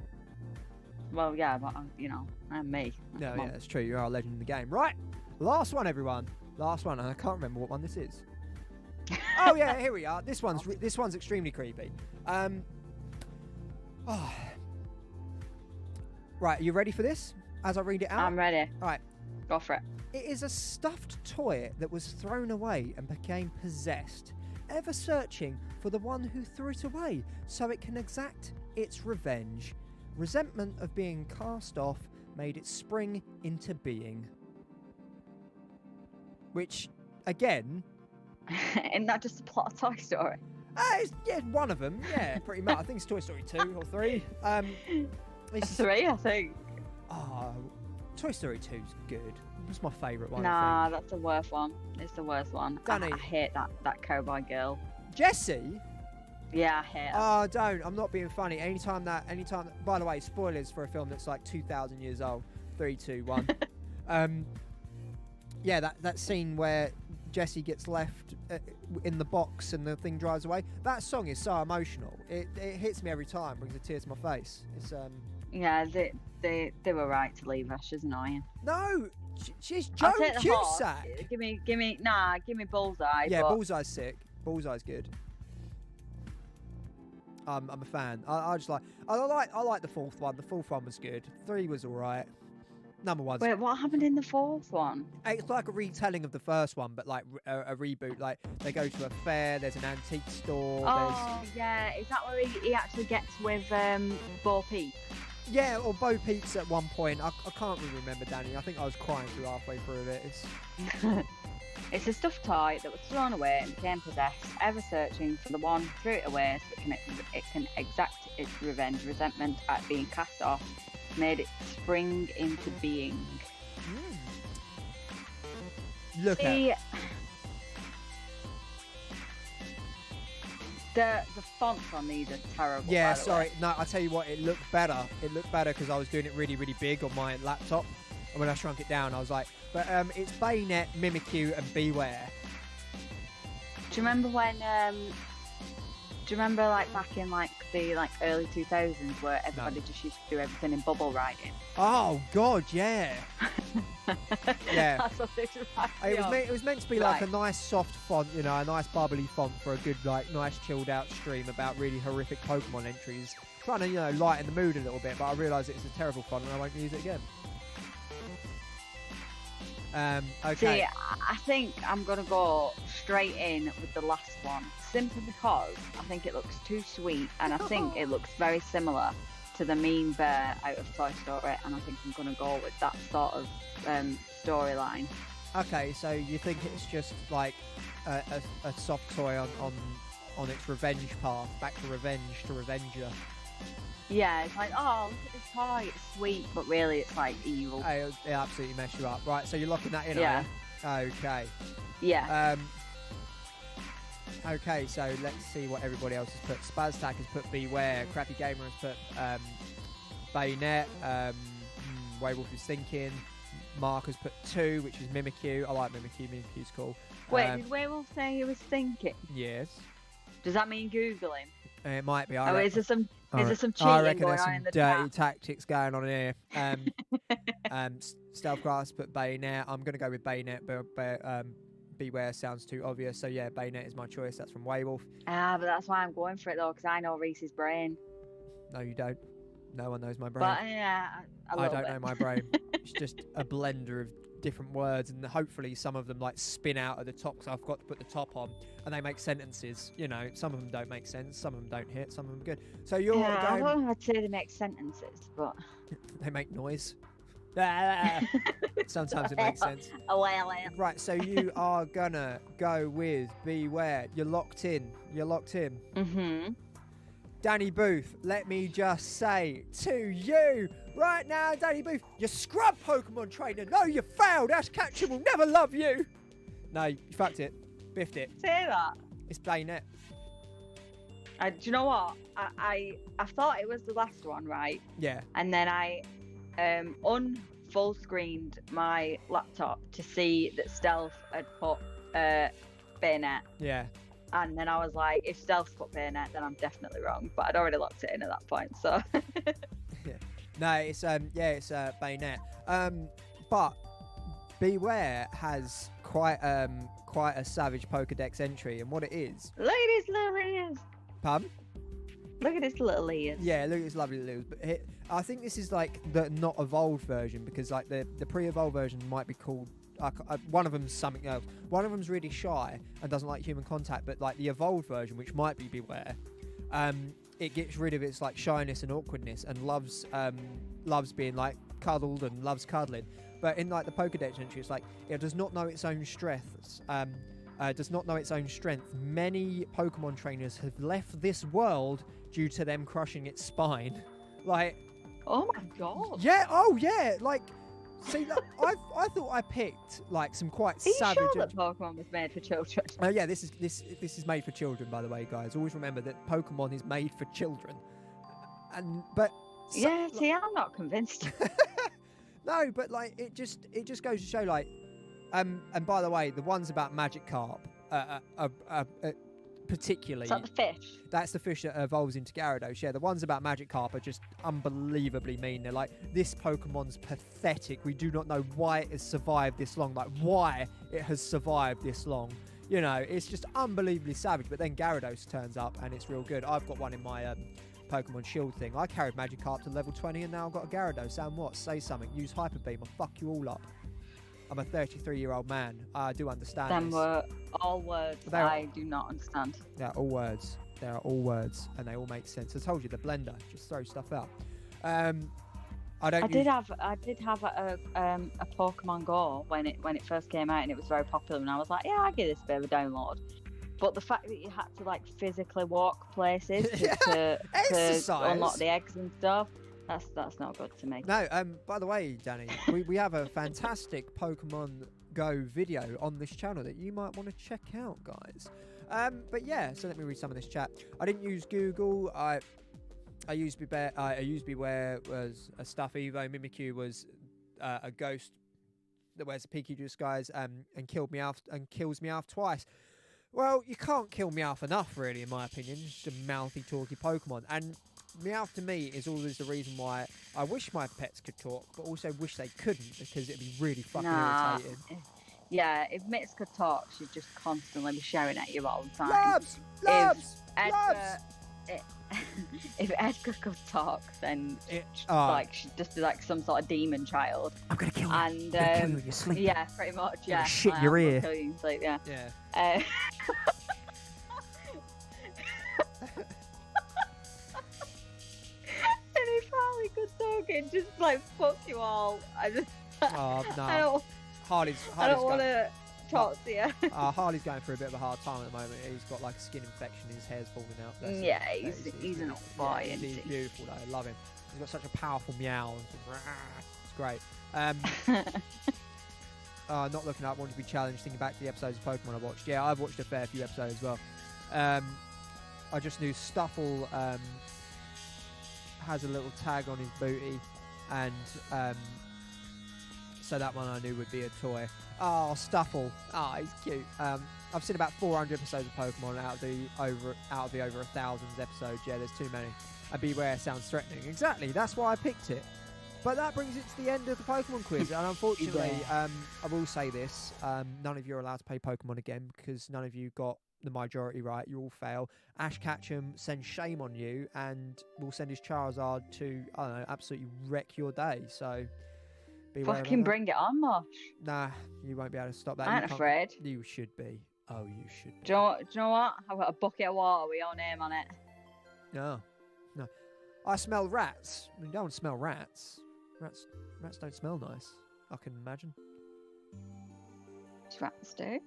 Well, yeah, but you know, I'm me. No, yeah, that's true. You are a legend in the game, right? Last one, everyone. Last one, and I can't remember what one this is. Oh yeah, here we are. This one's extremely creepy. Right, are you ready for this? As I read it out? I'm ready. All right. Go for it. It is a stuffed toy that was thrown away and became possessed, ever searching for the one who threw it away so it can exact its revenge. Resentment of being cast off made it spring into being. Which, again... Isn't that just the plot of Toy Story? Yeah, one of them. Yeah, pretty much. I think it's Toy Story 2 or 3. It's 3, I think. Oh, Toy Story 2's good. It's my favourite one. Nah, that's the worst one. It's the worst one. Danny. I hate that cowboy girl. Jessie? Yeah, I hate her. Oh, don't. I'm not being funny. Anytime that... By the way, spoilers for a film that's like 2,000 years old. 3, 2, 1. Yeah, that scene where Jessie gets left in the box and the thing drives away. That song is so emotional. It hits me every time, brings a tear to my face. It's Yeah, they were right to leave her. She's annoying. No, she's Joan Cusack. Give me Bullseye. Yeah, Bullseye's sick. Bullseye's good. I'm a fan. I just like I like the fourth one. The fourth one was good. 3 was alright. Number 1's Wait, what happened in the fourth one? it's like a retelling of the first one, but like a reboot. Like they go to a fair. There's an antique store. Oh, yeah. Is that where he actually gets with Bo Peep? Yeah, or Bo Peeps at one point. I can't really remember, Danny. I think I was crying through halfway through it. It's a stuffed toy that was thrown away and became possessed. Ever searching for the one, threw it away so it can exact its revenge. Resentment at being cast off made it spring into being. Look See, at the fonts on these are terrible. yeah. by the Sorry, way. no. I tell you what, it looked better. It looked better because I was doing it really, really big on my laptop, and when I shrunk it down, I was like, but it's Bayonet, Mimikyu, and Beware. Do you remember when? Do you remember like back in like the early 2000s where everybody just used to do everything in bubble writing? Oh God, yeah. Yeah. That's what this reminds me It was of. meant. It was meant to be like a Right. nice soft font, you know, a nice bubbly font for a good, like, nice chilled out stream about really horrific Pokemon entries. Trying to, you know, lighten the mood a little bit, but I realised it's a terrible font and I won't use it again. Okay. See, I think I'm gonna go straight in with the last one, simply because I think it looks too sweet, and I think it looks very similar to the mean bear out of Toy Story, and I think I'm gonna go with that sort of storyline. Okay, so you think it's just like a soft toy on its revenge path, back to revenge to revenger. Yeah, it's like, oh, look at this toy, it's sweet, but really it's like evil. It absolutely mess you up. Right, so you're locking that in, Yeah. are you? Okay. Yeah. Okay, so let's see what everybody else has put. Spaztac has put Beware. Crappy Gamer has put Bayonet. Waywolf is thinking. Mark has put 2, which is Mimikyu. I like Mimikyu. Mimikyu's cool. Wait, did Werewolf say he was thinking? Yes. Does that mean Googling? It might be. Oh, is there some I cheating reckon going there's on some in the dirty chat? tactics going on here. Stealthgrass put Bayonet. I'm going to go with Bayonet, but Beware sounds too obvious. So yeah, Bayonet is my choice. That's from Waywolf. Ah, but that's why I'm going for it though, because I know Reese's brain. No, you don't. No one knows my brain. But yeah, I don't know my brain. It's just a blender of different words, and hopefully some of them like spin out at the top because I've got to put the top on, and they make sentences. You know, some of them don't make sense, some of them don't hit, some of them good. So you're I going. don't know how to say they make sentences, but They make noise. Sometimes it makes sense. Right, so you are gonna go with Beware. You're locked in. You're locked in. Mm-hmm. Dani Booth, let me just say to you right now, Dani Booth, you scrub Pokemon trainer. No, you failed. Ash Ketchum will never love you. No, you fucked it. Biffed it. Say that. It's Bayonet. Do you know what? I thought it was the last one, right? Yeah. And then I full screened my laptop to see that Stealth had put Bayonet. Yeah. And then I was like, if Stealth put Bayonet, then I'm definitely wrong. But I'd already locked it in at that point, so. No, it's Bayonet. But Beware has quite a savage Pokedex entry, and what it is. Look at his little ears. Pardon? Look at his little ears. Yeah, look at his lovely little. But I think this is like the not evolved version, because like the pre-evolved version might be called. One of them's something else. One of them's really shy and doesn't like human contact, but like the evolved version, which might be Beware, it gets rid of its like shyness and awkwardness and loves being like cuddled and loves cuddling. But in like the Pokedex entry, it's like it does not know its own strengths. Does not know its own strength. Many Pokemon trainers have left this world due to them crushing its spine. Like, Oh my god. yeah, oh yeah, like. See, look, I thought I picked like some quite Are you savage. sure that Pokemon was made for children? Yeah, this is made for children, by the way, guys. Always remember that Pokemon is made for children. But Yeah, see, I'm not convinced. no, but like it just goes to show like, and by the way, the ones about Magikarp, particularly. Is that the fish? That's the fish that evolves into Gyarados. Yeah, the ones about Magikarp are just unbelievably mean. They're like, this Pokemon's pathetic. We do not know why it has survived this long. Like, why it has survived this long. You know, it's just unbelievably savage. But then Gyarados turns up and it's real good. I've got one in my Pokemon Shield thing. I carried Magikarp to level 20 and now I've got a Gyarados. And what? Say something. Use Hyper Beam. I'll fuck you all up. I'm a 33-year-old man. I do understand Them this. were all words I do not understand. They're all words. They are all words, and they all make sense. I told you, the blender just throws stuff out. I did have a Pokemon Go when it first came out, and it was very popular. And I was like, yeah, I'll give this a bit of a download. But the fact that you had to like physically walk places to unlock the eggs and stuff, that's not good to me. No. By the way, Dani, we have a fantastic Pokemon Go video on this channel that you might want to check out, guys. But yeah, so let me read some of this chat. I didn't use Google. I used Beware was a stuff Evo. Mimikyu was a ghost that wears a Pikachu disguise and kills Meowth twice. Well, you can't kill Meowth enough, really, in my opinion. It's just a mouthy, talky Pokemon. And Meowth to me is always the reason why I wish my pets could talk, but also wish they couldn't, because it'd be really fucking irritating. Yeah, if Mitz could talk, she'd just constantly be shouting at you all the time. Labs! If Edgar could talk, then she'd just be like some sort of demon child. I'm gonna kill you. And I'm gonna kill you in your sleep. Yeah, pretty much. Yeah. Shit your ear. Kill you in sleep, yeah. Yeah. And if Harley could talk, it'd just like fuck you all. Oh no. I don't want to talk to you. Harley's going through a bit of a hard time at the moment. He's got like a skin infection. His hair's falling out. Yeah, he's an old boy. Yeah, he's beautiful though. I love him. He's got such a powerful meow. It's great. Not looking up. Wanted to be challenged. Thinking back to the episodes of Pokemon I watched. Yeah, I've watched a fair few episodes as well. I just knew Stuffle has a little tag on his booty, and so that one I knew would be a toy. Oh, Stuffle. He's cute. I've seen about 400 episodes of Pokemon out of the over 1,000 episodes. Yeah, there's too many. And Beware sounds threatening. Exactly. That's why I picked it. But that brings it to the end of the Pokemon quiz. And unfortunately, I will say this: none of you are allowed to play Pokemon again because none of you got the majority right. You all fail. Ash Ketchum sends shame on you and will send his Charizard to, I don't know, absolutely wreck your day. So fucking bring it on, Mosh. Nah, you won't be able to stop that. I ain't afraid. You should be. Oh, you should be. Do you know what? I've got a bucket of water with your name on it. No. I smell rats. I mean, you don't smell rats. Rats don't smell nice, I can imagine. Rats do?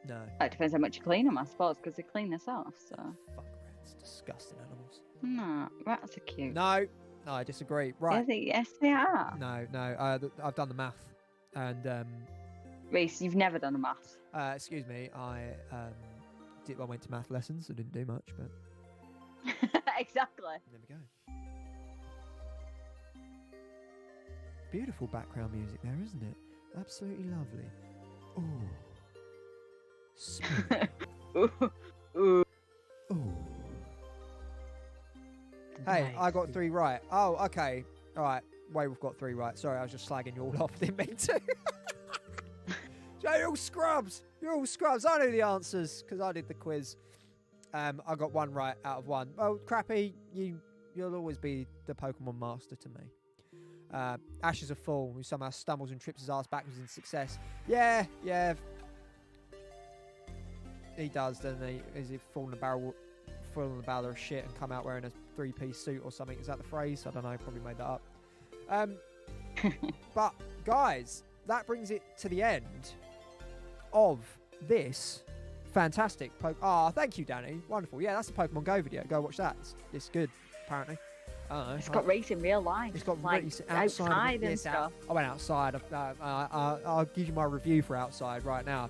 No. It depends how much you clean them, I suppose, because they clean themselves, so. Fuck rats. Disgusting animals. No, rats are cute. No, I disagree. Right. Yes, they are. No. I've done the math. And, Reece, you've never done a math. excuse me, I went to math lessons. I didn't do much, but... Exactly. There we go. Beautiful background music there, isn't it? Absolutely lovely. Ooh. Smooth. Ooh. Ooh. Hey, Nice. I got 3 right. Oh, okay. All right. Wait, we've got 3 right. Sorry, I was just slagging you all off. Didn't mean to. You're all scrubs. You're all scrubs. I know the answers because I did the quiz. I got 1 right out of 1. Oh, Crappy, you'll always be the Pokemon master to me. Ash is a fool who somehow stumbles and trips his ass backwards in success. Yeah. He does, doesn't he? Is he full in the barrel of shit and come out wearing a 3-piece suit or something? Is that the phrase? I don't know. Probably made that up. But guys, that brings it to the end of this fantastic thank you, Dani. Wonderful. Yeah, that's the Pokemon Go video. Go watch that. It's good, apparently. I don't know. It's got race in real life. It's got like race outside and stuff. I went outside. I'll give you my review for outside right now.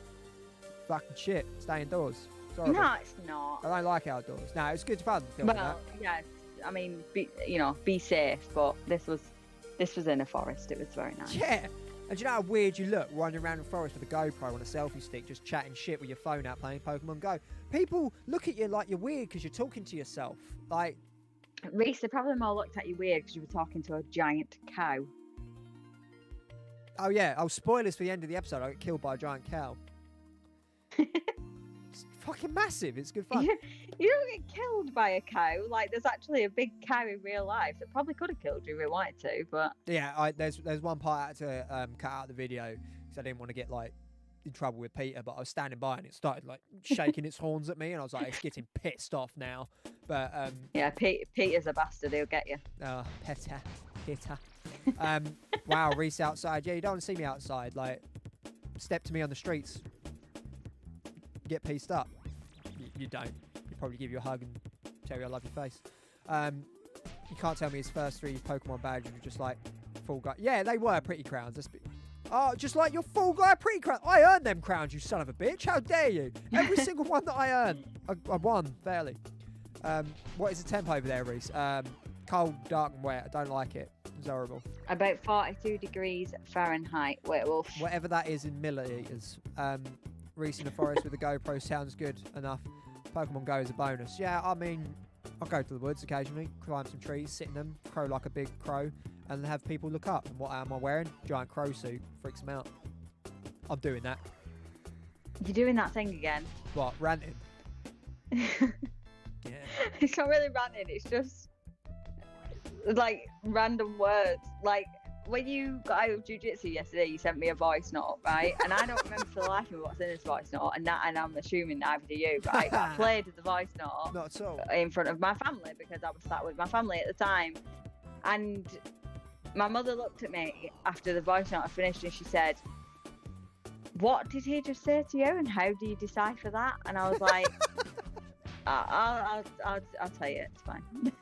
Fucking shit. Stay indoors. Sorry. No, it's not. I don't like outdoors. No, it's good fun. Well, yeah. I mean, be safe. But this was in a forest. It was very nice. Yeah. And do you know how weird you look running around the forest with a GoPro on a selfie stick, just chatting shit with your phone out playing Pokemon Go? People look at you like you're weird because you're talking to yourself. Like, Reece, they probably more looked at you weird because you were talking to a giant cow. Oh yeah. Oh, spoilers for the end of the episode. I get killed by a giant cow. It's fucking massive. It's good fun. You don't get killed by a cow. Like, there's actually a big cow in real life that probably could have killed you if it wanted to, but... Yeah, there's one part I had to cut out the video because I didn't want to get, like, in trouble with Peter, but I was standing by and it started, like, shaking its horns at me, and I was like, it's getting pissed off now. But, yeah, Peter's a bastard. He'll get you. Oh, Peter. Wow, Reece outside. Yeah, you don't want to see me outside. Like, step to me on the streets. Get pieced up. You don't. He'd probably give you a hug and tell you I love your face. You can't tell me his first 3 Pokemon badges were just like full guy. Yeah, they were pretty crowns. Oh, just like your full guy pretty crown. I earned them crowns, you son of a bitch. How dare you? Every single one that I earned, I won fairly. What is the temp over there, Reece? Cold, dark, and wet. I don't like it. It's horrible. About 42 degrees Fahrenheit, werewolf. Whatever that is in milliliters. Reece in the forest with a GoPro sounds good enough. Pokemon Go is a bonus. Yeah, I mean, I'll go to the woods occasionally, climb some trees, sit in them, crow like a big crow, and have people look up. And what am I wearing? Giant crow suit. Freaks them out. I'm doing that. You're doing that thing again. What? Ranting? Yeah. It's not really ranting, it's just like random words. Like when you got out of jiu-jitsu yesterday, you sent me a voice note, right? And I don't remember for the life of me what's in this voice note, and I'm assuming neither do you, right? But I played the voice note Not at all. in front of my family because I was sat with my family at the time, and my mother looked at me after the voice note had finished and she said, "What did he just say to you, and how do you decipher that?" And I was like, I'll tell you, it's fine.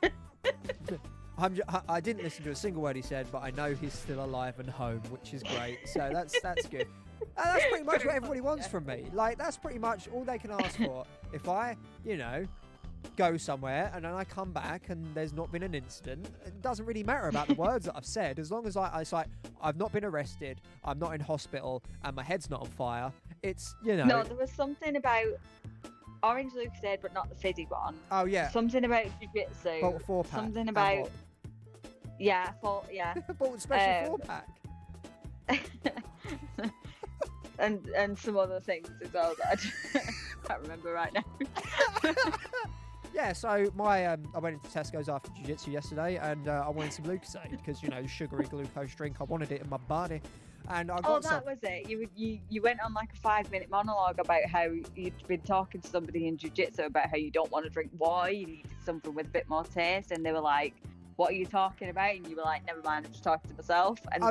I didn't listen to a single word he said, but I know he's still alive and home, which is great. So that's good. And that's pretty much what everybody wants from me. Like, that's pretty much all they can ask for. If I, go somewhere and then I come back and there's not been an incident, it doesn't really matter about the words that I've said, as long as it's like I've not been arrested, I'm not in hospital, and my head's not on fire. It's No, there was something about Orange Lucozade, but not the fizzy one. Oh yeah. Something about jiu-jitsu. Bought a 4-pack. Something about yeah. Bought a special 4-pack. and some other things as well that I can't remember right now. Yeah, so I went into Tesco's after jiu-jitsu yesterday, and I wanted some Lucozade because sugary glucose drink. I wanted it in my body, and I got some. That was it. You went on like a 5-minute monologue about how you'd been talking to somebody in jiu-jitsu about how you don't want to drink water, you needed something with a bit more taste, and they were like, "What are you talking about?" And you were like, "Never mind, I'm just talking to myself." And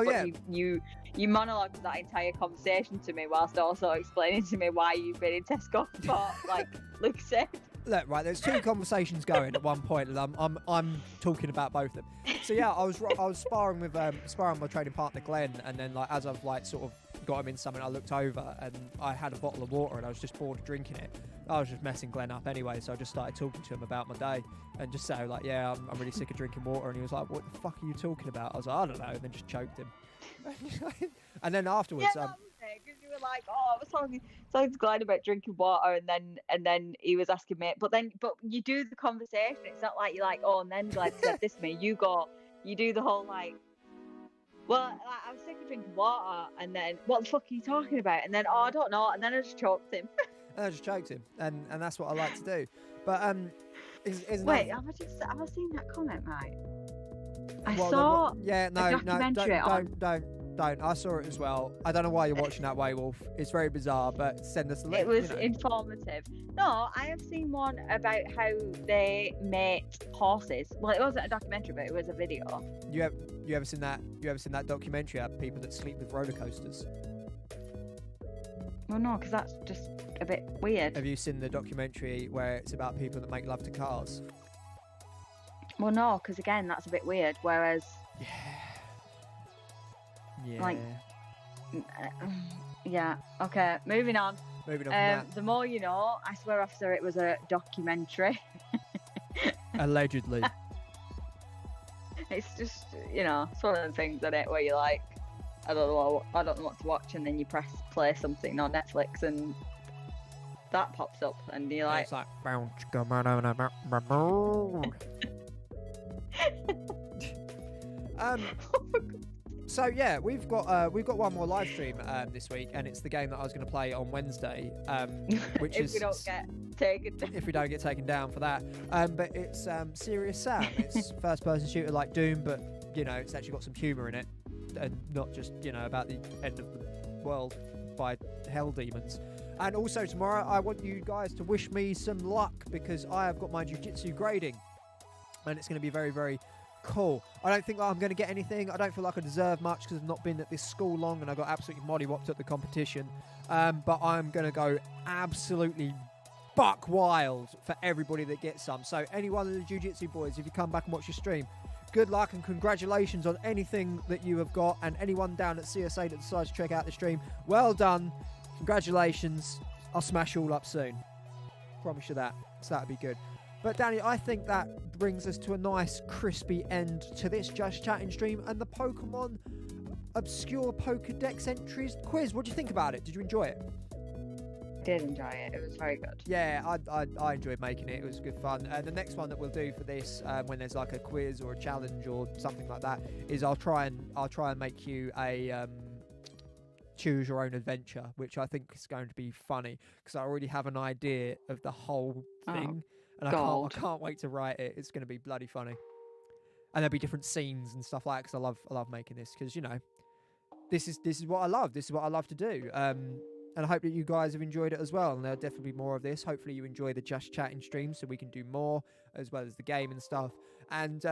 you monologued that entire conversation to me whilst also explaining to me why you've been in Tesco for like Lucozade. Look, right, there's 2 conversations going at one point, and I'm talking about both of them. So yeah, I was sparring with my training partner Glenn, and then like as I've like sort of got him in something, I looked over and I had a bottle of water and I was just bored of drinking it. I was just messing Glenn up anyway, so I just started talking to him about my day and just say like, yeah, I'm really sick of drinking water, and he was like, "What the fuck are you talking about?" I was like, "I don't know," and then just choked him. And then afterwards, because you were like, "Oh, I was talking to Glenn about drinking water," and then he was asking me, but you do the conversation. It's not like you're like, "Oh," and then Glenn said this to me. You do the whole like, "Well, I was sick of drinking water," and then, "What the fuck are you talking about?" And then, "Oh, I don't know," and then I just choked him. and that's what I like to do. But wait, have I seen that comment right? I saw a documentary don't. I saw it as well. I don't know why you're watching that, Waywolf. It's very bizarre, but send us the link. It was informative. No, I have seen one about how they mate horses. Well, it wasn't a documentary, but it was a video. You ever seen that? You ever seen that documentary about people that sleep with roller coasters? Well, no, because that's just a bit weird. Have you seen the documentary where it's about people that make love to cars? Well, no, because again, that's a bit weird. Whereas, yeah, yeah. Okay, moving on. From that. The more you know. I swear, officer, it was a documentary. Allegedly. It's just, it's one of the things, isn't it, where you're like, I don't know what to watch, and then you press play something on Netflix, and that pops up, and you're like, it's like So yeah, we've got one more live stream this week, and it's the game that I was going to play on Wednesday, which if is we don't get taken down. if we don't get taken down for that. But it's Serious Sam. It's first-person shooter like Doom, but you know, it's actually got some humour in it, and not just about the end of the world by hell demons. And also tomorrow, I want you guys to wish me some luck because I have got my jiu-jitsu grading, and it's going to be very, very cool. I don't think I'm going to get anything. I don't feel like I deserve much because I've not been at this school long and I got absolutely mollywopped at the competition. But I'm going to go absolutely buck wild for everybody that gets some. So anyone of the jiu-jitsu boys, if you come back and watch your stream, good luck and congratulations on anything that you have got. And anyone down at CSA that decides to check out the stream, well done. Congratulations. I'll smash you all up soon. Promise you that. So that'd be good. But Dani, I think that brings us to a nice crispy end to this Just Chatting stream and the Pokemon Obscure Pokedex entries quiz. What do you think about it? Did you enjoy it? Did enjoy it. It was very good. Yeah, I enjoyed making it. It was good fun. The next one that we'll do for this, when there's like a quiz or a challenge or something like that, is I'll try and make you a choose your own adventure, which I think is going to be funny because I already have an idea of the whole thing. And I can't wait to write it. It's going to be bloody funny. And there'll be different scenes and stuff like that because I love making this because, this is what I love. This is what I love to do. And I hope that you guys have enjoyed it as well. And there'll definitely be more of this. Hopefully you enjoy the Just Chatting stream so we can do more as well as the game and stuff. And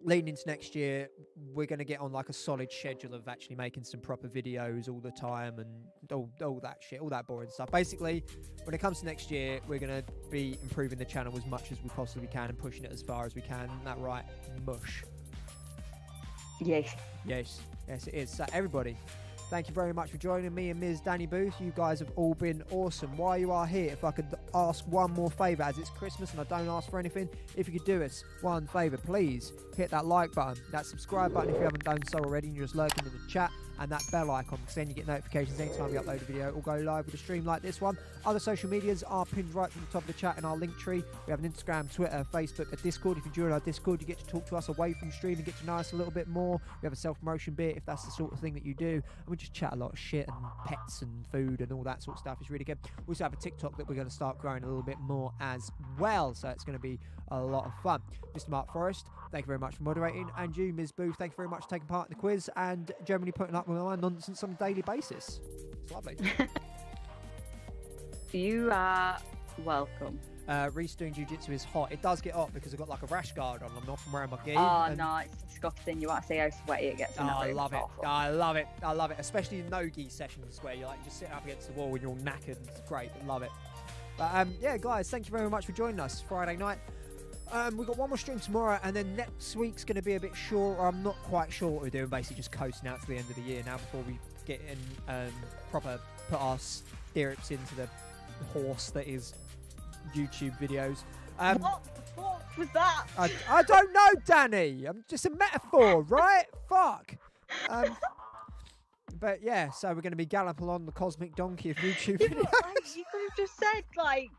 leading into next year, we're going to get on like a solid schedule of actually making some proper videos all the time and all that shit, all that boring stuff. Basically, when it comes to next year, we're going to be improving the channel as much as we possibly can and pushing it as far as we can. Isn't that right? Mush. Yes. Yes, it is. So everybody, thank you very much for joining me and Ms. Dani Booth. You guys have all been awesome. While you are here, if I could ask one more favour, as it's Christmas and I don't ask for anything, if you could do us one favour, please hit that like button, that subscribe button if you haven't done so already and you're just lurking in the chat, and that bell icon because then you get notifications anytime we upload a video or go live with a stream like this one. Other social medias are pinned right to the top of the chat in our link tree. We have an Instagram, Twitter, Facebook, a Discord. If you join our Discord, you get to talk to us away from stream and get to know us a little bit more. We have a self-promotion bit if that's the sort of thing that you do, and we just chat a lot of shit and pets and food and all that sort of stuff. It's really good. We also have a TikTok that we're going to start growing a little bit more as well, so it's going to be a lot of fun. Mr. Mark Forrest, thank you very much for moderating, and you, Ms. Booth, thank you very much for taking part in the quiz and generally putting up with my nonsense on a daily basis. It's lovely. You are welcome. Reece doing jiu-jitsu is hot. It does get hot because I've got like a rash guard on. I'm not from wearing my gi. Oh no, it's disgusting. You want to see how sweaty it gets in that room. I love it. I love it. I love it. Especially in no-gi sessions where you're like just sitting up against the wall and you're all knackered. It's great. I love it. But yeah, guys, thank you very much for joining us Friday night. We've got one more stream tomorrow, and then next week's going to be a bit short. I'm not quite sure what we're doing. Basically, just coasting out to the end of the year now before we get in proper put our stirrups into the horse that is YouTube videos. What the fuck was that? I don't know, Dani. I'm just a metaphor, right? Fuck. But yeah, so we're going to be galloping on the cosmic donkey of YouTube videos. You could have just said, like,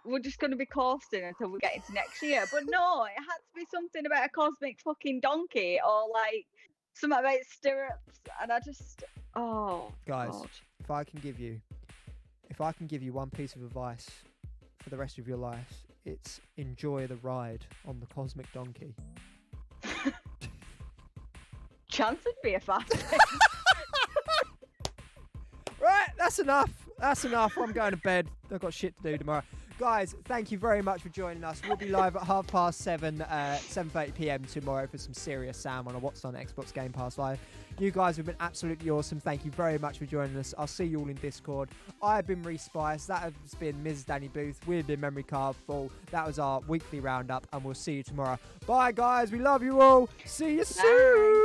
we're just going to be coasting until we get into next year. But no, it had to be something about a cosmic fucking donkey or like something about stirrups. And I just, guys, God. if I can give you one piece of advice for the rest of your life, it's enjoy the ride on the cosmic donkey. Chance would be a fast. Right, that's enough. That's enough. I'm going to bed. I've got shit to do tomorrow. Guys, thank you very much for joining us. We'll be live at 7:30 7:30 p.m. tomorrow for some serious Sam on a What's on Xbox Game Pass Live. You guys have been absolutely awesome. Thank you very much for joining us. I'll see you all in Discord. I've been Reece Spice. That has been Ms. Dani Booth. We've been Memory Card Full. That was our weekly roundup, and we'll see you tomorrow. Bye, guys. We love you all. See you soon.